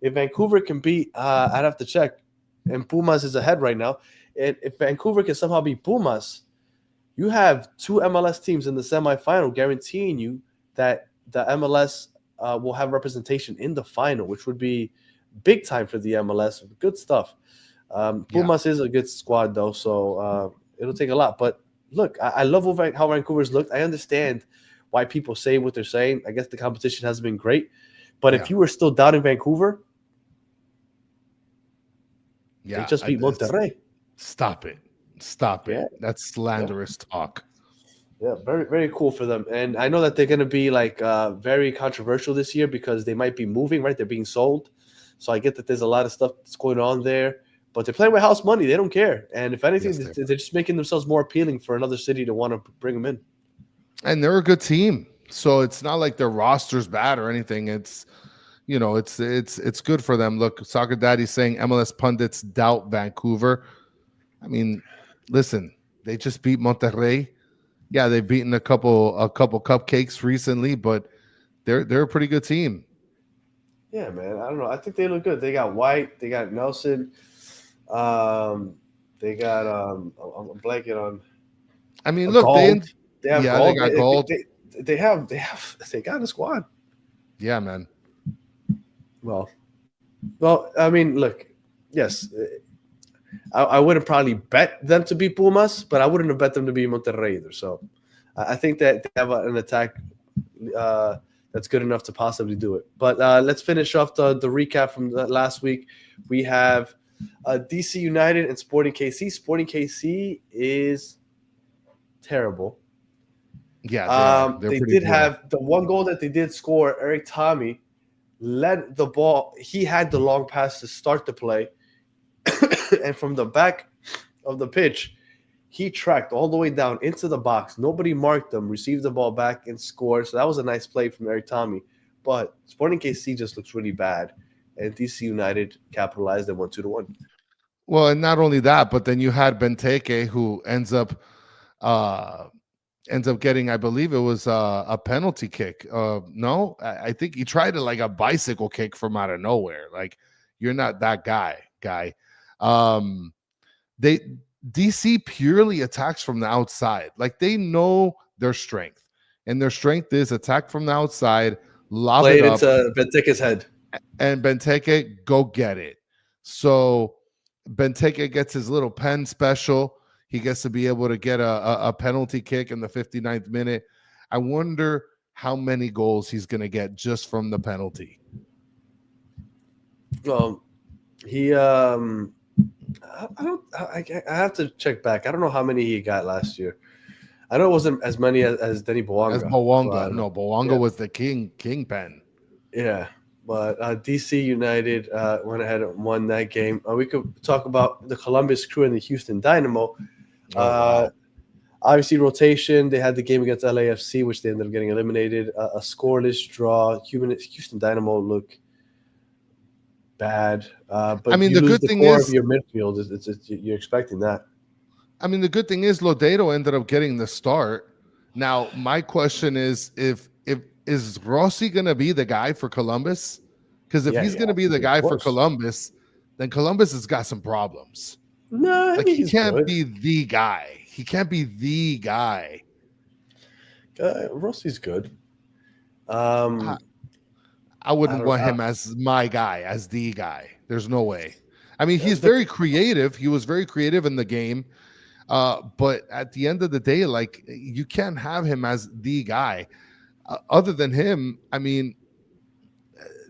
If Vancouver can beat, I'd have to check, and Pumas is ahead right now. And if Vancouver can somehow beat Pumas, you have 2 MLS teams in the semifinal, guaranteeing you that the MLS will have representation in the final, which would be big time for the MLS. Good stuff. Pumas is a good squad, though, so it'll take a lot. But look, I love how Vancouver's looked. I understand why people say what they're saying. I guess the competition hasn't been great. But if you were still doubting Vancouver, they just beat Monterrey. Stop it. That's slanderous talk. Yeah, very, very cool for them. And I know that they're going to be like very controversial this year because they might be moving, right? They're being sold. So I get that there's a lot of stuff that's going on there. But they're playing with house money. They don't care. And if anything, they're just making themselves more appealing for another city to want to bring them in. And they're a good team. So it's not like their roster's bad or anything. It's, it's good for them. Look, Soccer Daddy's saying MLS pundits doubt Vancouver. I mean, listen, they just beat Monterrey. Yeah, they've beaten a couple cupcakes recently, but they're a pretty good team. Yeah, man. I don't know. I think they look good. They got White. They got Nelson. They got I'm blanking on. I mean, look, Gold. They got Gold. They got a squad. Yeah, man. Well, I mean, look, yes, I wouldn't probably bet them to beat Pumas, but I wouldn't have bet them to beat Monterrey either. So I think that they have an attack that's good enough to possibly do it. But let's finish off the recap from last week. We have DC United and Sporting KC. Sporting KC is terrible. Yeah, they did have the one goal that they did score. Eric Tommy led the ball. He had the long pass to start the play. And from the back of the pitch, he tracked all the way down into the box. Nobody marked him, received the ball back, and scored. So that was a nice play from Eric Tommy. But Sporting KC just looks really bad. And DC United capitalized and won 2-1. Well, and not only that, but then you had Benteke, who ends up ends up getting, I believe it was a penalty kick. No, I think he tried it like a bicycle kick from out of nowhere. Like, you're not that guy. They DC purely attacks from the outside. Like, they know their strength, and their strength is attack from the outside, lob Play it it up, into Benteke's head. and Benteke go get it. So Benteke gets his little pen special. He gets to be able to get a penalty kick in the 59th minute. I wonder how many goals he's going to get just from the penalty. Well, he I have to check back. I don't know how many he got last year. I know it wasn't as many as Denny Bouanga. As Bouanga. No, Bouanga was the kingpin. Yeah. But DC United went ahead and won that game. We could talk about the Columbus Crew and the Houston Dynamo. Wow. Obviously, rotation. They had the game against LAFC, which they ended up getting eliminated. A scoreless draw. Houston Dynamo look bad. But I mean, you the lose good thing core is of your midfield. You're expecting that. I mean, the good thing is Lodeiro ended up getting the start. Now, my question is, if is Rossi going to be the guy for Columbus? Because if he's going to be the guy for Columbus, then Columbus has got some problems. No, like, he can't be the guy. He can't be the guy. Rossi's good. I wouldn't want him as my guy, as the guy. There's no way. I mean, he's very creative. He was very creative in the game. But at the end of the day, like, you can't have him as the guy. Other than him, I mean,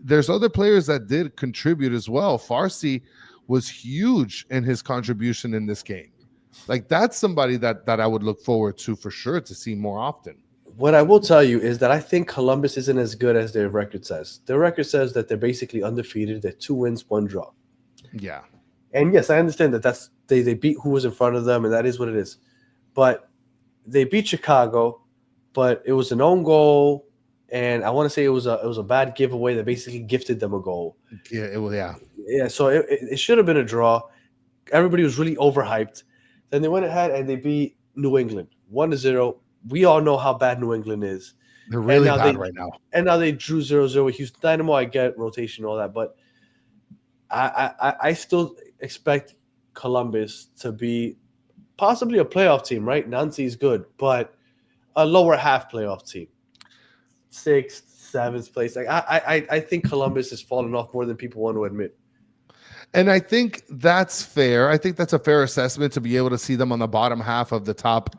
there's other players that did contribute as well. Farsi was huge in his contribution in this game. Like, that's somebody that I would look forward to for sure to see more often. What I will tell you is that I think Columbus isn't as good as their record says. Their record says that they're basically undefeated. They're 2 wins, 1 draw. Yeah. And yes, I understand that they beat who was in front of them, and that is what it is. But they beat Chicago, but it was an own goal, and I want to say it was a bad giveaway that basically gifted them a goal. Yeah, it was. Yeah. Yeah, so it should have been a draw. Everybody was really overhyped. Then they went ahead and they beat New England 1-0. We all know how bad New England is. They're really bad right now. And now they drew 0-0 with Houston Dynamo. I get rotation and all that, but I still expect Columbus to be possibly a playoff team, right? Nancy's good, but a lower half playoff team. 6th, 7th place. Like I think Columbus has fallen off more than people want to admit. And I think that's fair. I think that's a fair assessment to be able to see them on the bottom half of the top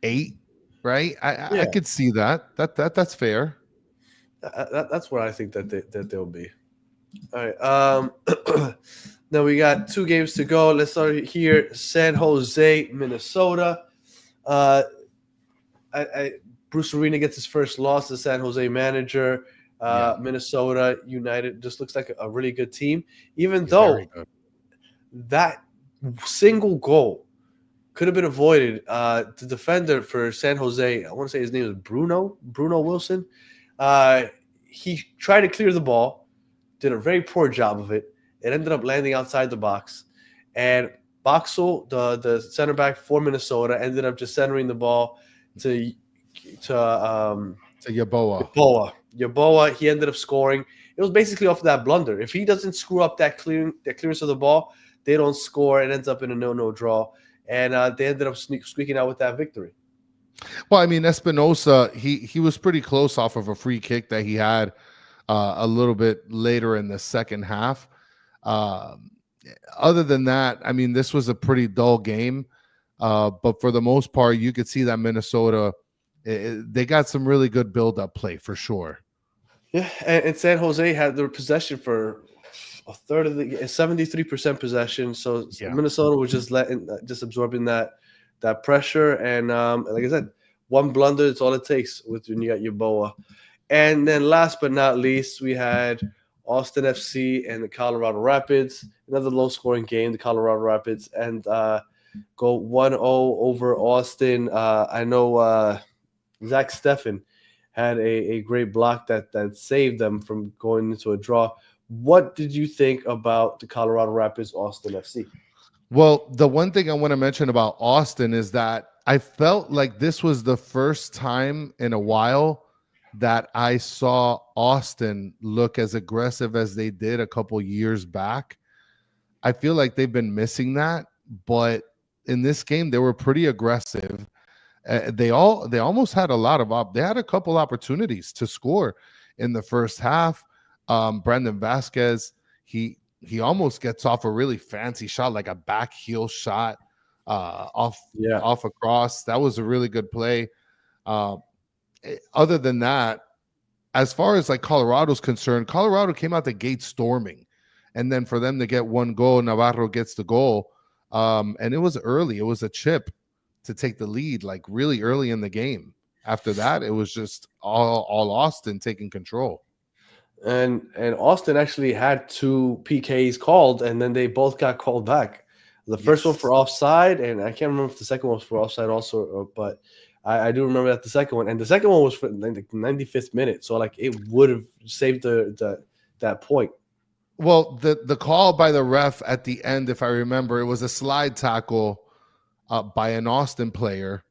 8, right? I could see that. That's fair. That's where I think that they'll be. All right. Now we got 2 games to go. Let's start here. San Jose, Minnesota. Bruce Arena gets his first loss as San Jose manager. Minnesota United just looks like a really good team, even though that single goal could have been avoided. The defender for San Jose, I want to say his name is Bruno Wilson. He tried to clear the ball, did a very poor job of it. It ended up landing outside the box, and Boxel, the center back for Minnesota, ended up just centering the ball to Yeboah. He ended up scoring. It was basically off of that blunder. If he doesn't screw up that clearance of the ball, they don't score. It ends up in a 0-0 draw, and they ended up squeaking out with that victory. Well, I mean, Espinosa, he was pretty close off of a free kick that he had a little bit later in the second half. Other than that, I mean, this was a pretty dull game. But for the most part, you could see that Minnesota, they got some really good build-up play for sure. Yeah, and San Jose had their possession for a third of the 73% possession. So Minnesota was just absorbing that pressure. And like I said, one blunder, it's all it takes when you got Yeboah. And then last but not least, we had Austin FC and the Colorado Rapids. Another low-scoring game, the Colorado Rapids, and go 1-0 over Austin. I know Zach Steffen had a great block that saved them from going into a draw. What did you think about the Colorado Rapids Austin FC? Well, the one thing I want to mention about Austin is that I felt like this was the first time in a while that I saw Austin look as aggressive as they did a couple years back. I feel like they've been missing that, but in this game they were pretty aggressive. They almost had they had a couple opportunities to score in the first half. Brandon Vasquez, he almost gets off a really fancy shot, like a back heel shot off across. That was a really good play. Other than that, as far as like Colorado's concerned, Colorado came out the gate storming, and then for them to get one goal, Navarro gets the goal, and it was early. It was a chip to take the lead, like really early in the game. After that, it was just all Austin taking control. And Austin actually had 2 PKs called, and then they both got called back. The first one for offside, and I can't remember if the second one was for offside also, but I do remember that the second one. And the second one was for the 95th minute, so like it would have saved that point. Well, the call by the ref at the end, if I remember, it was a slide tackle by an Austin player.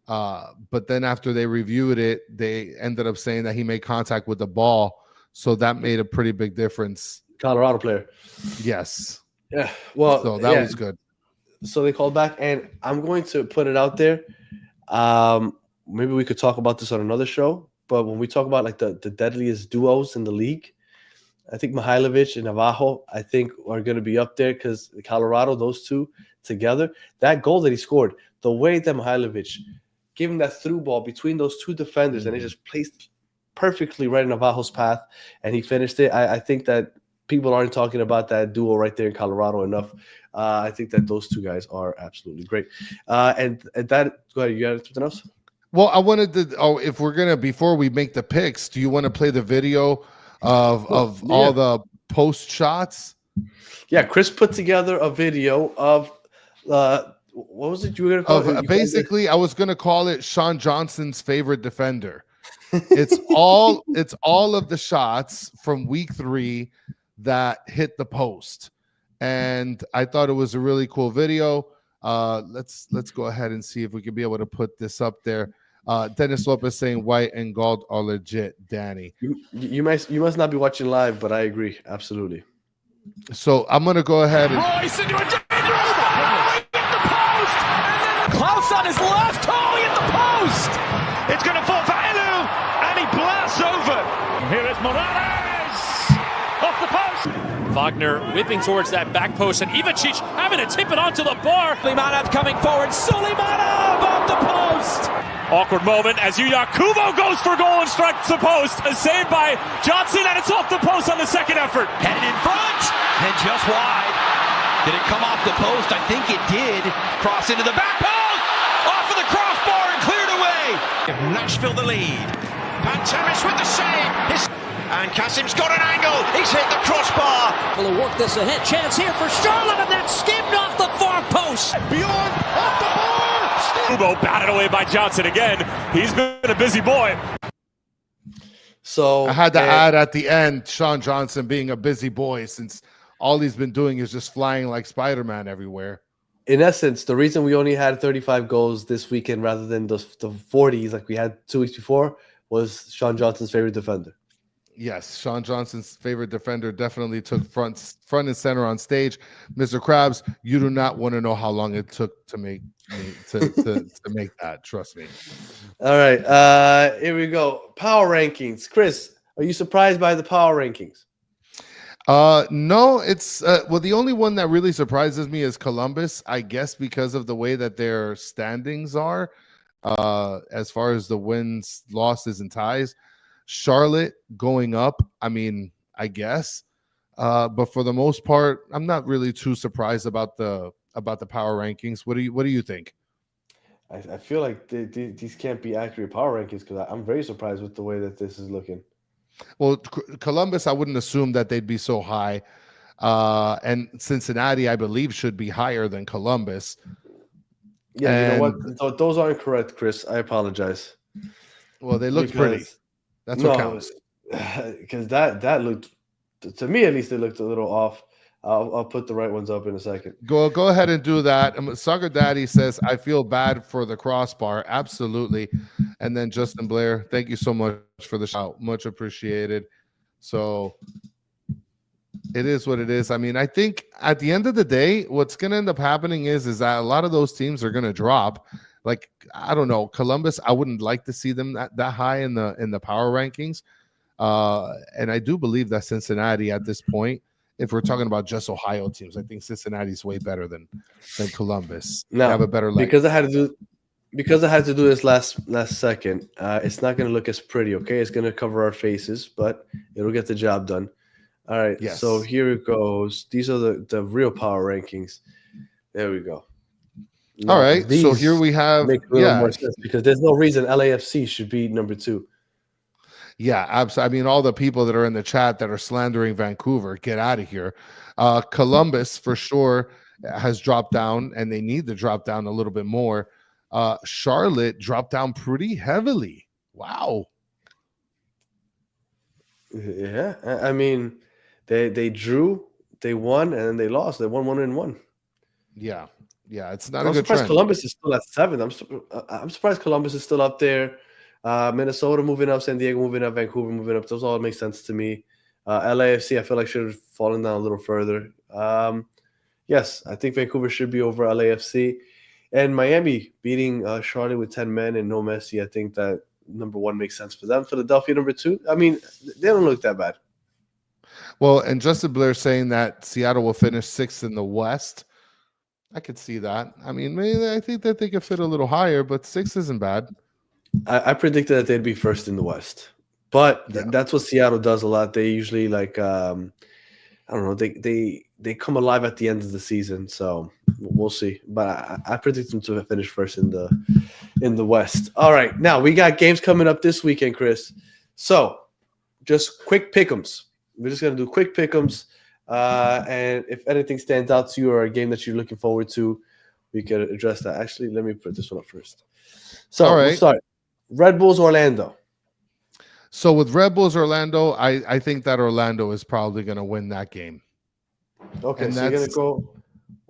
But then after they reviewed it, they ended up saying that he made contact with the ball. So that made a pretty big difference. Colorado player. Yes. Yeah. Well, so that was good. So they called back, and I'm going to put it out there. Maybe we could talk about this on another show. But when we talk about like the deadliest duos in the league, I think Mihailovic and Navajo, I think, are going to be up there because Colorado, those two together, that goal that he scored, the way that Mihailovic gave him that through ball between those two defenders, and it just placed perfectly right in Navajo's path, and he finished it. I think that people aren't talking about that duo right there in Colorado enough. I think that those two guys are absolutely great. And that, go ahead, you got something else? Well, I wanted to, if we're going to, before we make the picks, do you want to play the video of all the post shots? Yeah, Chris put together a video of, what was it you were going to call it? Basically, I was going to call it Sean Johnson's favorite defender. It's all of the shots from week 3 that hit the post, and I thought it was a really cool video. Let's go ahead and see if we can be able to put this up there. Dennis Lopez saying White and Gauld are legit. Danny, you must not be watching live, but I agree absolutely. So I'm gonna go ahead and Royce into a dangerous hit the post, and then Klaus on his left. Oh, he hit the post. It's going to fall for Elu, and he blasts over. Here is Morales off the post. Wagner whipping towards that back post, and Ivicic having to tip it onto the bar. Suleimanov coming forward. Suleimanov off the post. Awkward moment as Yuya Kubo goes for goal and strikes the post. A save by Johnson, and it's off the post on the second effort. Headed in front, and just wide. Did it come off the post? I think it did. Cross into the back post. Off of the crossbar and cleared away. Nashville the lead. Pantemis with the save. And Kasim's got an angle. He's hit the crossbar. Will work this ahead. Chance here for Charlotte, and that skimmed off the far post. Bjorn off the bar. Kubo batted away by Johnson again. He's been a busy boy. So I had to add at the end Sean Johnson being a busy boy, since all he's been doing is just flying like Spider-Man everywhere. In essence, the reason we only had 35 goals this weekend rather than the 40s like we had 2 weeks before was Sean Johnson's favorite defender. Yes, Sean Johnson's favorite defender definitely took front and center on stage. Mr. Krabs, you do not want to know how long it took to make to make that. Trust me. All right, here we go. Power rankings. Chris, are you surprised by the power rankings? No, it's well, the only one that really surprises me is Columbus, I guess, because of the way that their standings are, as far as the wins, losses, and ties. Charlotte going up, I mean, I guess, but for the most part, I'm not really too surprised about the power rankings. What do you think? I feel like these can't be accurate power rankings because I'm very surprised with the way that this is looking. Well, Columbus, I wouldn't assume that they'd be so high, and Cincinnati, I believe, should be higher than Columbus. Yeah, and, you know what? Those aren't correct, Chris. I apologize. Well, they look pretty. That's what counts. Because that looked, to me at least, it looked a little off. I'll put the right ones up in a second. Go ahead and do that. Sugar Daddy says, I feel bad for the crossbar. Absolutely. And then Justin Blair, thank you so much for the shout. Much appreciated. So it is what it is. I mean, I think at the end of the day, what's going to end up happening is that a lot of those teams are going to drop. Like, I don't know, Columbus, I wouldn't like to see them that high in the power rankings. And I do believe that Cincinnati at this point, if we're talking about just Ohio teams, I think Cincinnati's way better than Columbus. Now, they have a better leg. Because I had to do this last second. It's not going to look as pretty. Okay, it's going to cover our faces, but it'll get the job done. All right. Yes. So here it goes. These are the real power rankings. There we go. All right. So here we have make a little more sense because there's no reason LAFC should be number 2. Yeah, absolutely. I mean, all the people that are in the chat that are slandering Vancouver, get out of here. Columbus, for sure, has dropped down, and they need to drop down a little bit more. Charlotte dropped down pretty heavily. Wow. Yeah, I mean, they drew, they won, and then they lost. They won 1-1. Yeah, it's not I'm a good surprised trend. Columbus is still at 7th. I'm surprised Columbus is still up there. Minnesota moving up, San Diego moving up, Vancouver moving up. Those all make sense to me. LAFC, I feel like should have fallen down a little further. Yes, I think Vancouver should be over LAFC. And Miami beating Charlotte with 10 men and no Messi. I think that number 1 makes sense for them. Philadelphia, number 2. I mean, they don't look that bad. Well, and Justin Blair saying that Seattle will finish 6th in the West. I could see that. I mean, maybe I think that they could fit a little higher, but 6 isn't bad. I predicted that they'd be first in the West, but that's what Seattle does a lot. They usually I don't know. They come alive at the end of the season, so we'll see. But I predict them to finish first in the West. All right, now we got games coming up this weekend, Chris. So just quick pick'ems. We're just gonna do quick pick'ems, and if anything stands out to you or a game that you're looking forward to, we can address that. Actually, let me put this one up first. So all right. We'll start. Red Bulls Orlando. So with Red Bulls Orlando, I think that Orlando is probably going to win that game. Okay, and so you're going to go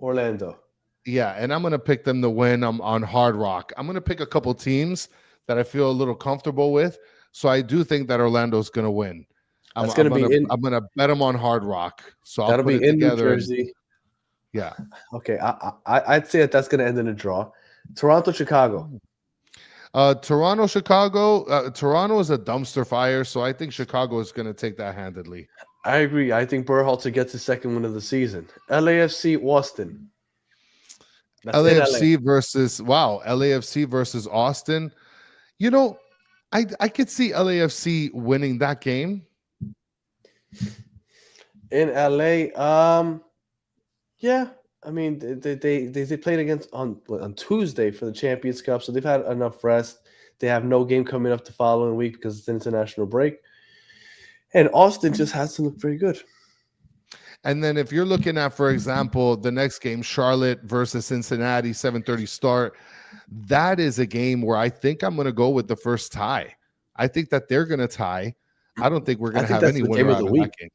Orlando. Yeah, and I'm going to pick them to win. I'm on Hard Rock. I'm going to pick a couple teams that I feel a little comfortable with. So I do think that Orlando's going to win. I'm going to bet them on Hard Rock. So that'll be in New Jersey. Yeah. Okay, I'd say that's going to end in a draw. Toronto, Chicago. Toronto, Chicago. Toronto is a dumpster fire, so I think Chicago is going to take that handedly. I agree. I think Berhalter gets his 2nd win of the season. LAFC, Austin. LAFC versus Austin. You know, I could see LAFC winning that game. In LA, yeah. I mean, they played against on Tuesday for the Champions Cup, so they've had enough rest. They have no game coming up the following week because it's international break. And Austin just has to look very good. And then if you're looking at, for example, the next game, Charlotte versus Cincinnati, 7:30 start, that is a game where I think I'm going to go with the first tie. I think that they're going to tie. I don't think we're going to have any winner out of that game.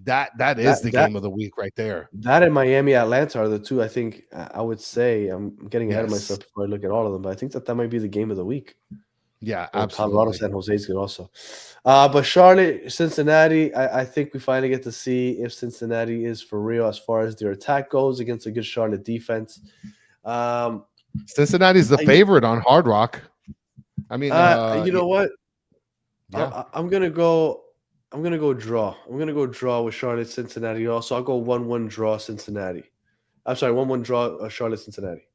That is the game of the week right there. That and Miami, Atlanta are the two. I think I would say I'm getting ahead of myself before I look at all of them, but I think that might be the game of the week. Yeah, absolutely. Colorado, San Jose is good also. But Charlotte, Cincinnati, I think we finally get to see if Cincinnati is for real as far as their attack goes against a good Charlotte defense. Cincinnati's the favorite on Hard Rock. I mean, you know what? Yeah. I'm gonna go draw. I'm gonna go draw with Charlotte, Cincinnati. Also, I'll go 1-1 draw Cincinnati. I'm sorry, 1-1 draw Charlotte, Cincinnati.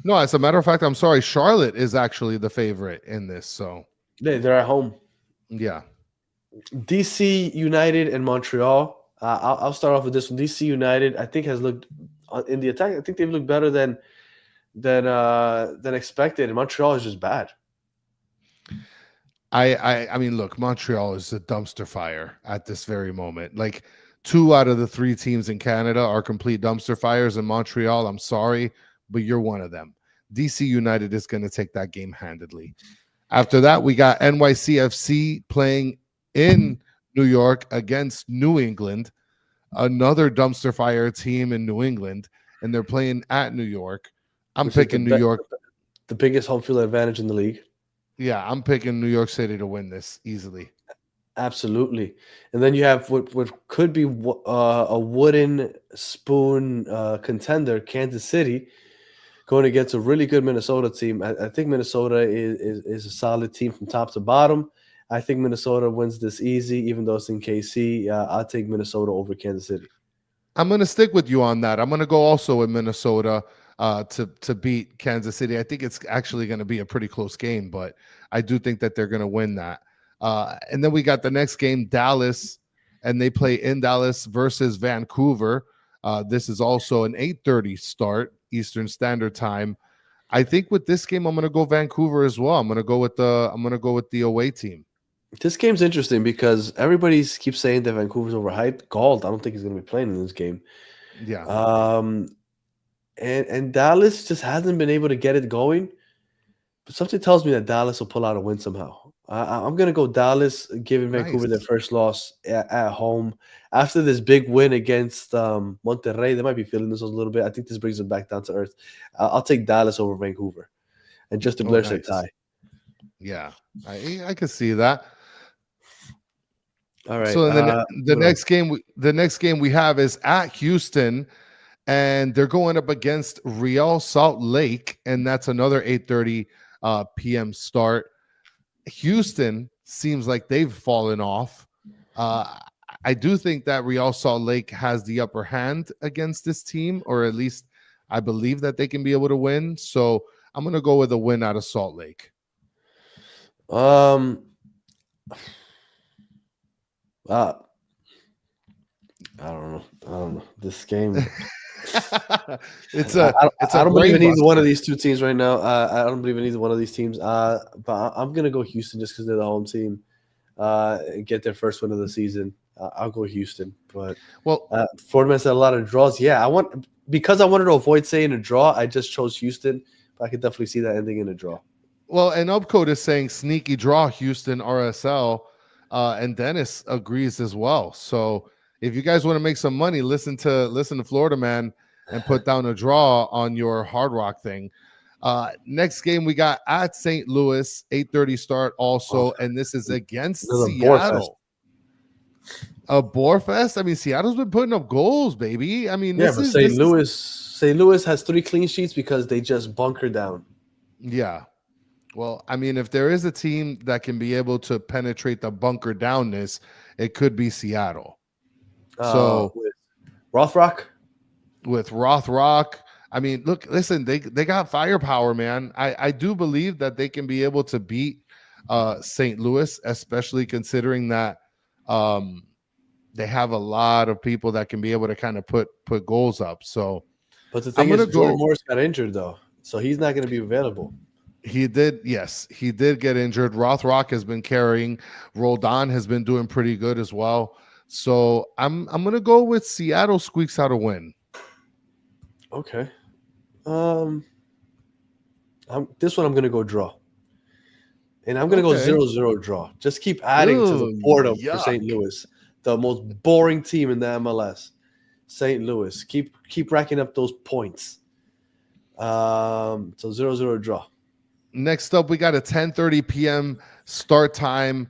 No, as a matter of fact, I'm sorry. Charlotte is actually the favorite in this. So they're at home. Yeah. DC United and Montreal. I'll start off with this one. DC United, I think, has looked in the attack. I think they've looked better than expected. And Montreal is just bad. I mean, look, Montreal is a dumpster fire at this very moment. Like 2 out of the 3 teams in Canada are complete dumpster fires. In Montreal, I'm sorry, but you're one of them. DC United is going to take that game handedly. After that, we got NYCFC playing in New York against New England. another dumpster fire team in New England, and they're playing at New York. I'm picking New York. The biggest home field advantage in the league. Yeah, I'm picking New York City to win this easily. Absolutely. And then you have what could be a wooden spoon contender, Kansas City, going against a really good Minnesota team. I think Minnesota is a solid team from top to bottom. I think Minnesota wins this easy, even though it's in KC. I'll take Minnesota over Kansas City. I'm going to stick with you on that. I'm going to go also with Minnesota to beat Kansas City. I think it's actually going to be a pretty close game, but I do think that they're going to win that. And then we got the next game, Dallas, and they play in Dallas versus Vancouver. This is also an 8:30 start Eastern Standard Time. I think with this game, I'm going to go Vancouver as well. I'm going to go with the away team. This game's interesting because everybody keeps saying that Vancouver's overhyped. Galt, I don't think he's going to be playing in this game. Yeah. And Dallas just hasn't been able to get it going. But something tells me that Dallas will pull out a win somehow. I'm going to go Dallas, giving Vancouver their first loss at home. After this big win against Monterrey, they might be feeling this a little bit. I think this brings them back down to earth. I'll take Dallas over Vancouver. And just to Blair say tie. Yeah, I can see that. All right. So the next game we have is at Houston, and they're going up against Real Salt Lake, and that's another 8:30 p.m. start. Houston seems like they've fallen off. I do think that Real Salt Lake has the upper hand against this team, or at least I believe that they can be able to win. So I'm going to go with a win out of Salt Lake. I don't know. This game. I don't believe in either one of these two teams right now. I don't believe in either one of these teams. But I'm gonna go Houston just because they're the home team. And get their first win of the season. I'll go Houston. But Fordman said a lot of draws. Yeah, because I wanted to avoid saying a draw. I just chose Houston. But I could definitely see that ending in a draw. Well, and Upcode is saying sneaky draw Houston RSL, and Dennis agrees as well. So if you guys want to make some money, listen to Florida Man and put down a draw on your Hard Rock thing. Next game we got at St. Louis, 8:30 start also, and this is against Seattle. A Boar Fest. I mean, Seattle's been putting up goals, baby. I mean, St. Louis has 3 clean sheets because they just bunker down. Yeah. Well, I mean, if there is a team that can be able to penetrate the bunker downness, it could be Seattle. So with Rothrock? With Rothrock, I mean, listen, they got firepower, man. I do believe that they can be able to beat St. Louis, especially considering that they have a lot of people that can be able to kind of put goals up. So, but the thing is, Jordan Morris got injured though, so he's not going to be available. He did get injured. Rothrock has been carrying. Roldan has been doing pretty good as well. So I'm gonna go with Seattle squeaks out a win. Okay. This one I'm gonna go draw. And I'm gonna go 0-0 draw. Just keep adding to the boredom for St. Louis, the most boring team in the MLS. St. Louis. Keep racking up those points. So 0-0 draw. Next up, we got a 10:30 p.m. start time.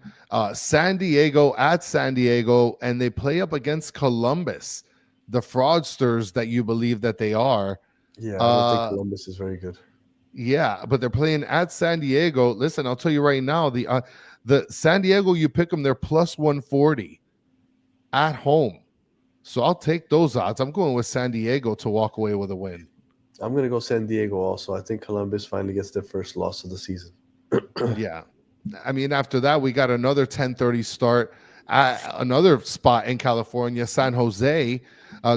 San Diego at San Diego, and they play up against Columbus, the fraudsters that you believe that they are. Yeah, I don't think Columbus is very good. Yeah, but they're playing at San Diego. Listen, I'll tell you right now, the San Diego, you pick them, they're plus 140 at home. So I'll take those odds. I'm going with San Diego to walk away with a win. I'm going to go San Diego also. I think Columbus finally gets their first loss of the season. Yeah. I mean, after that, we got another 10:30 start at another spot in California. San Jose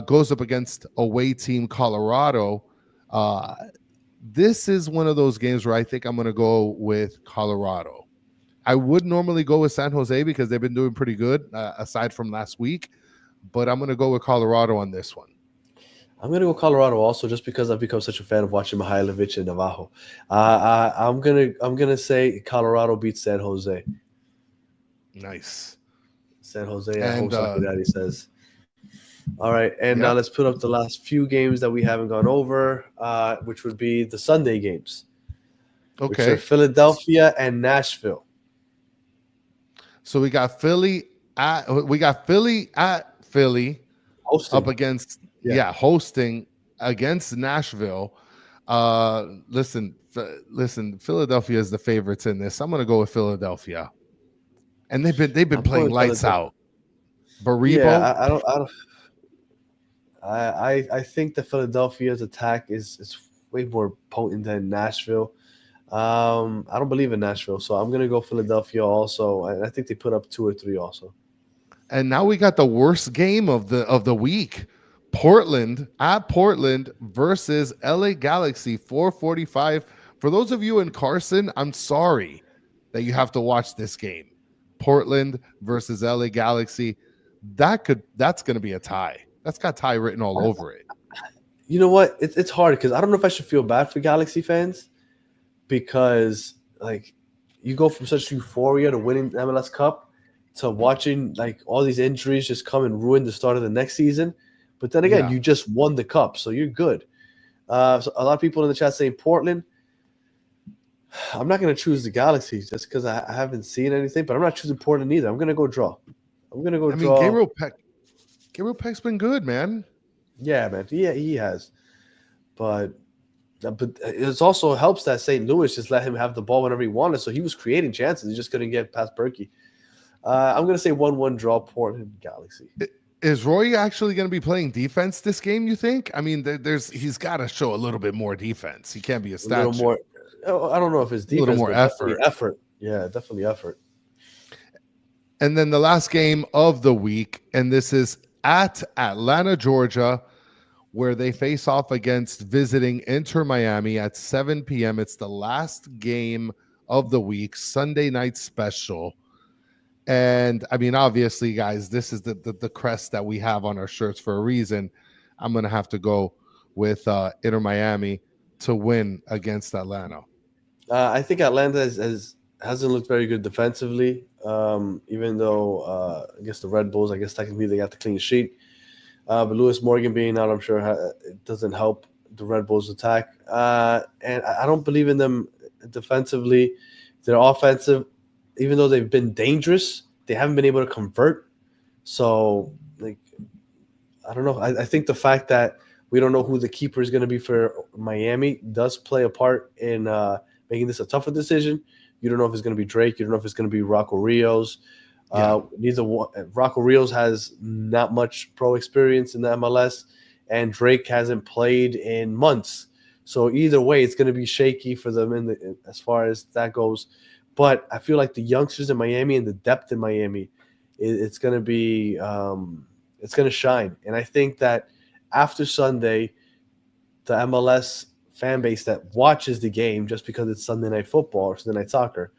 goes up against away team Colorado. This is one of those games where I think I'm going to go with Colorado. I would normally go with San Jose because they've been doing pretty good aside from last week, but I'm going to go with Colorado on this one. I'm going to go Colorado also just because I've become such a fan of watching Mihailovic and Navajo. I'm gonna say Colorado beats San Jose. Nice. San Jose at home, Daddy says. All right, and Yeah. now let's put up the last few games that we haven't gone over, which would be the Sunday games, which are Okay. Philadelphia and Nashville. So we got Philly at Philly Hosting. up against Yeah. hosting against Nashville. Listen, Philadelphia is the favorites in this. I'm gonna go with Philadelphia. And they've been I'm playing going lights Philadelphia. out. Baribo. Yeah, I think the Philadelphia's attack is way more potent than Nashville. I don't believe in Nashville, so I'm gonna go Philadelphia also. And I think they put up 2 or 3 also. And now we got the worst game of the week. Portland versus LA Galaxy, 4:45. For those of you in Carson, I'm sorry that you have to watch this game. Portland versus LA Galaxy. That's going to be a tie. That's got tie written all over it. You know what? It's hard because I don't know if I should feel bad for Galaxy fans because like you go from such euphoria to winning the MLS Cup to watching like all these injuries just come and ruin the start of the next season. But then again, Yeah. you just won the cup, so you're good. So a lot of people in the chat saying Portland. I'm not going to choose the Galaxy just because I haven't seen anything, but I'm not choosing Portland either. I'm going to go draw. I'm going to go draw. Gabriel Peck's been good, man. Yeah, man. Yeah, he has. But it also helps that St. Louis just let him have the ball whenever he wanted, so he was creating chances. He just couldn't get past Berkey. I'm going to say 1-1 draw, Portland Galaxy. Is Roy actually going to be playing defense this game, you think? I mean, he's got to show a little bit more defense. He can't be a statue. A little more. I don't know if it's defense. A little more effort. Effort. Yeah, definitely effort. And then the last game of the week, and this is at Atlanta, Georgia, where they face off against visiting Inter Miami at 7 p.m. It's the last game of the week, Sunday night special. And I mean, obviously, guys, this is the crest that we have on our shirts for a reason. I'm going to have to go with Inter Miami to win against Atlanta. I think Atlanta hasn't looked very good defensively, even though I guess the Red Bulls, I guess technically they got the clean sheet. But Lewis Morgan being out, I'm sure it doesn't help the Red Bulls attack. And I don't believe in them defensively. They're offensive. Even though they've been dangerous, they haven't been able to convert. So, like, I don't know. I think the fact that we don't know who the keeper is going to be for Miami does play a part in making this a tougher decision. You don't know if it's going to be Drake. You don't know if it's going to be Rocco Rios. Neither one. Rocco Rios has not much pro experience in the MLS, and Drake hasn't played in months. So either way, it's going to be shaky for them as far as that goes. But I feel like the youngsters in Miami and the depth in Miami, it's going to be it's going to shine. And I think that after Sunday, the MLS fan base that watches the game just because it's Sunday night football or Sunday night soccer,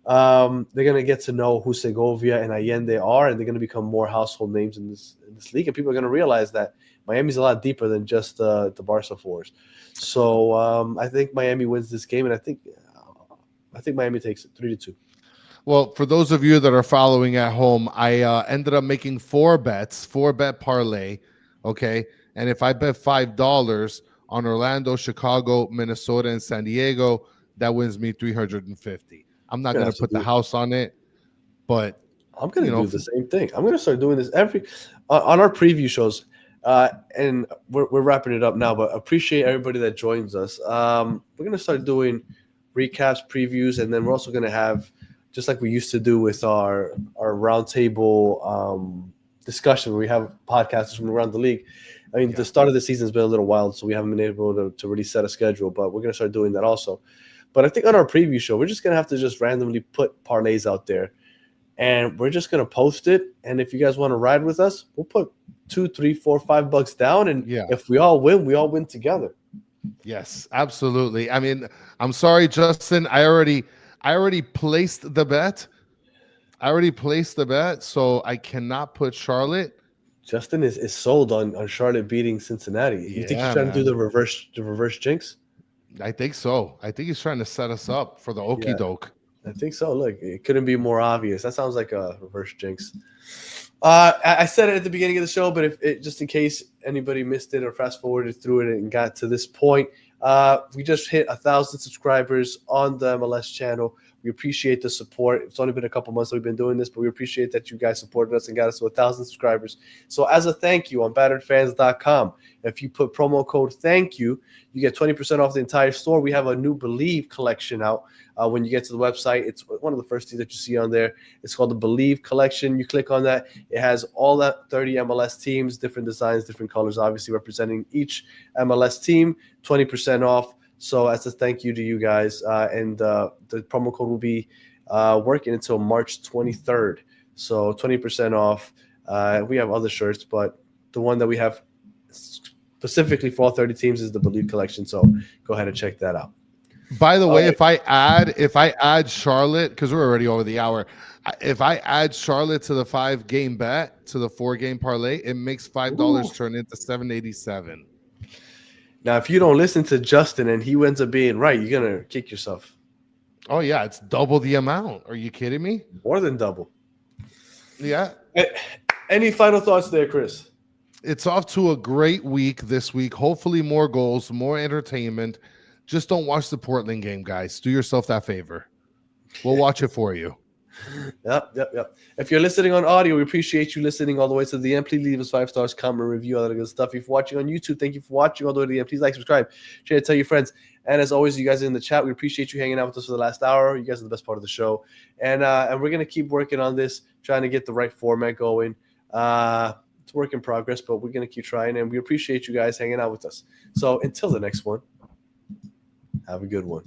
they're going to get to know who Segovia and Allende are, and they're going to become more household names in this league. And people are going to realize that Miami's a lot deeper than just the Barca Fours. So I think Miami wins this game, and I think Miami takes it 3-2. Well, for those of you that are following at home, I ended up making 4 bet parlay. Okay. And if I bet $5 on Orlando, Chicago, Minnesota, and San Diego, that wins me $350. I'm not going to put the house on it, but I'm going to do the same thing. I'm going to start doing this on our preview shows. And we're wrapping it up now, but appreciate everybody that joins us. We're going to start doing recaps, previews, and then we're also going to have, just like we used to do with our roundtable discussion, where we have podcasters from around the league. I mean, the start of the season has been a little wild, so we haven't been able to really set a schedule, but we're going to start doing that also. But I think on our preview show, we're just going to have to just randomly put parlays out there, and we're just going to post it. And if you guys want to ride with us, we'll put $2, $3, $4, $5 down, and if we all win together. Yes, absolutely. I mean, I'm sorry, Justin. I already placed the bet. So I cannot put Charlotte. Justin is sold on Charlotte beating Cincinnati. You think he's trying to do the reverse jinx? I think so. I think he's trying to set us up for the okie doke. I think so. Look, it couldn't be more obvious. That sounds like a reverse jinx. I said it at the beginning of the show, but just in case anybody missed it or fast forwarded through it and got to this point, we just hit 1,000 subscribers on the MLS channel. We appreciate the support. It's only been a couple months that we've been doing this, but we appreciate that you guys supported us and got us to 1,000 subscribers. So as a thank you on batteredfans.com, if you put promo code thank you, you get 20% off the entire store. We have a new Believe collection out. When you get to the website, it's one of the first things that you see on there. It's called the Believe collection. You click on that. It has all that 30 MLS teams, different designs, different colors, obviously representing each MLS team, 20% off. So as a thank you to you guys, and the promo code will be working until March 23rd. So 20% off. We have other shirts, but the one that we have specifically for all 30 teams is the Believe collection. So go ahead and check that out. By the way, if I add Charlotte, because we're already over the hour, if I add Charlotte to the 5-game bet, to the 4-game parlay, it makes $5 turn into $7.87. Now, if you don't listen to Justin and he ends up being right, you're gonna kick yourself. Oh yeah, it's double the amount. Are you kidding me? More than double. Yeah. Any final thoughts there, Chris? It's off to a great week this week. Hopefully more goals, more entertainment. Just don't watch the Portland game, guys. Do yourself that favor. We'll watch it for you. Yep. If you're listening on audio, we appreciate you listening all the way to the end. Please leave us 5 stars, comment, review, all that good stuff. If you're watching on YouTube, thank you for watching all the way to the end. Please like, subscribe, share, tell your friends. And as always, you guys in the chat, we appreciate you hanging out with us for the last hour. You guys are the best part of the show. And we're going to keep working on this, trying to get the right format going. It's a work in progress, but we're going to keep trying. And we appreciate you guys hanging out with us. So until the next one, have a good one.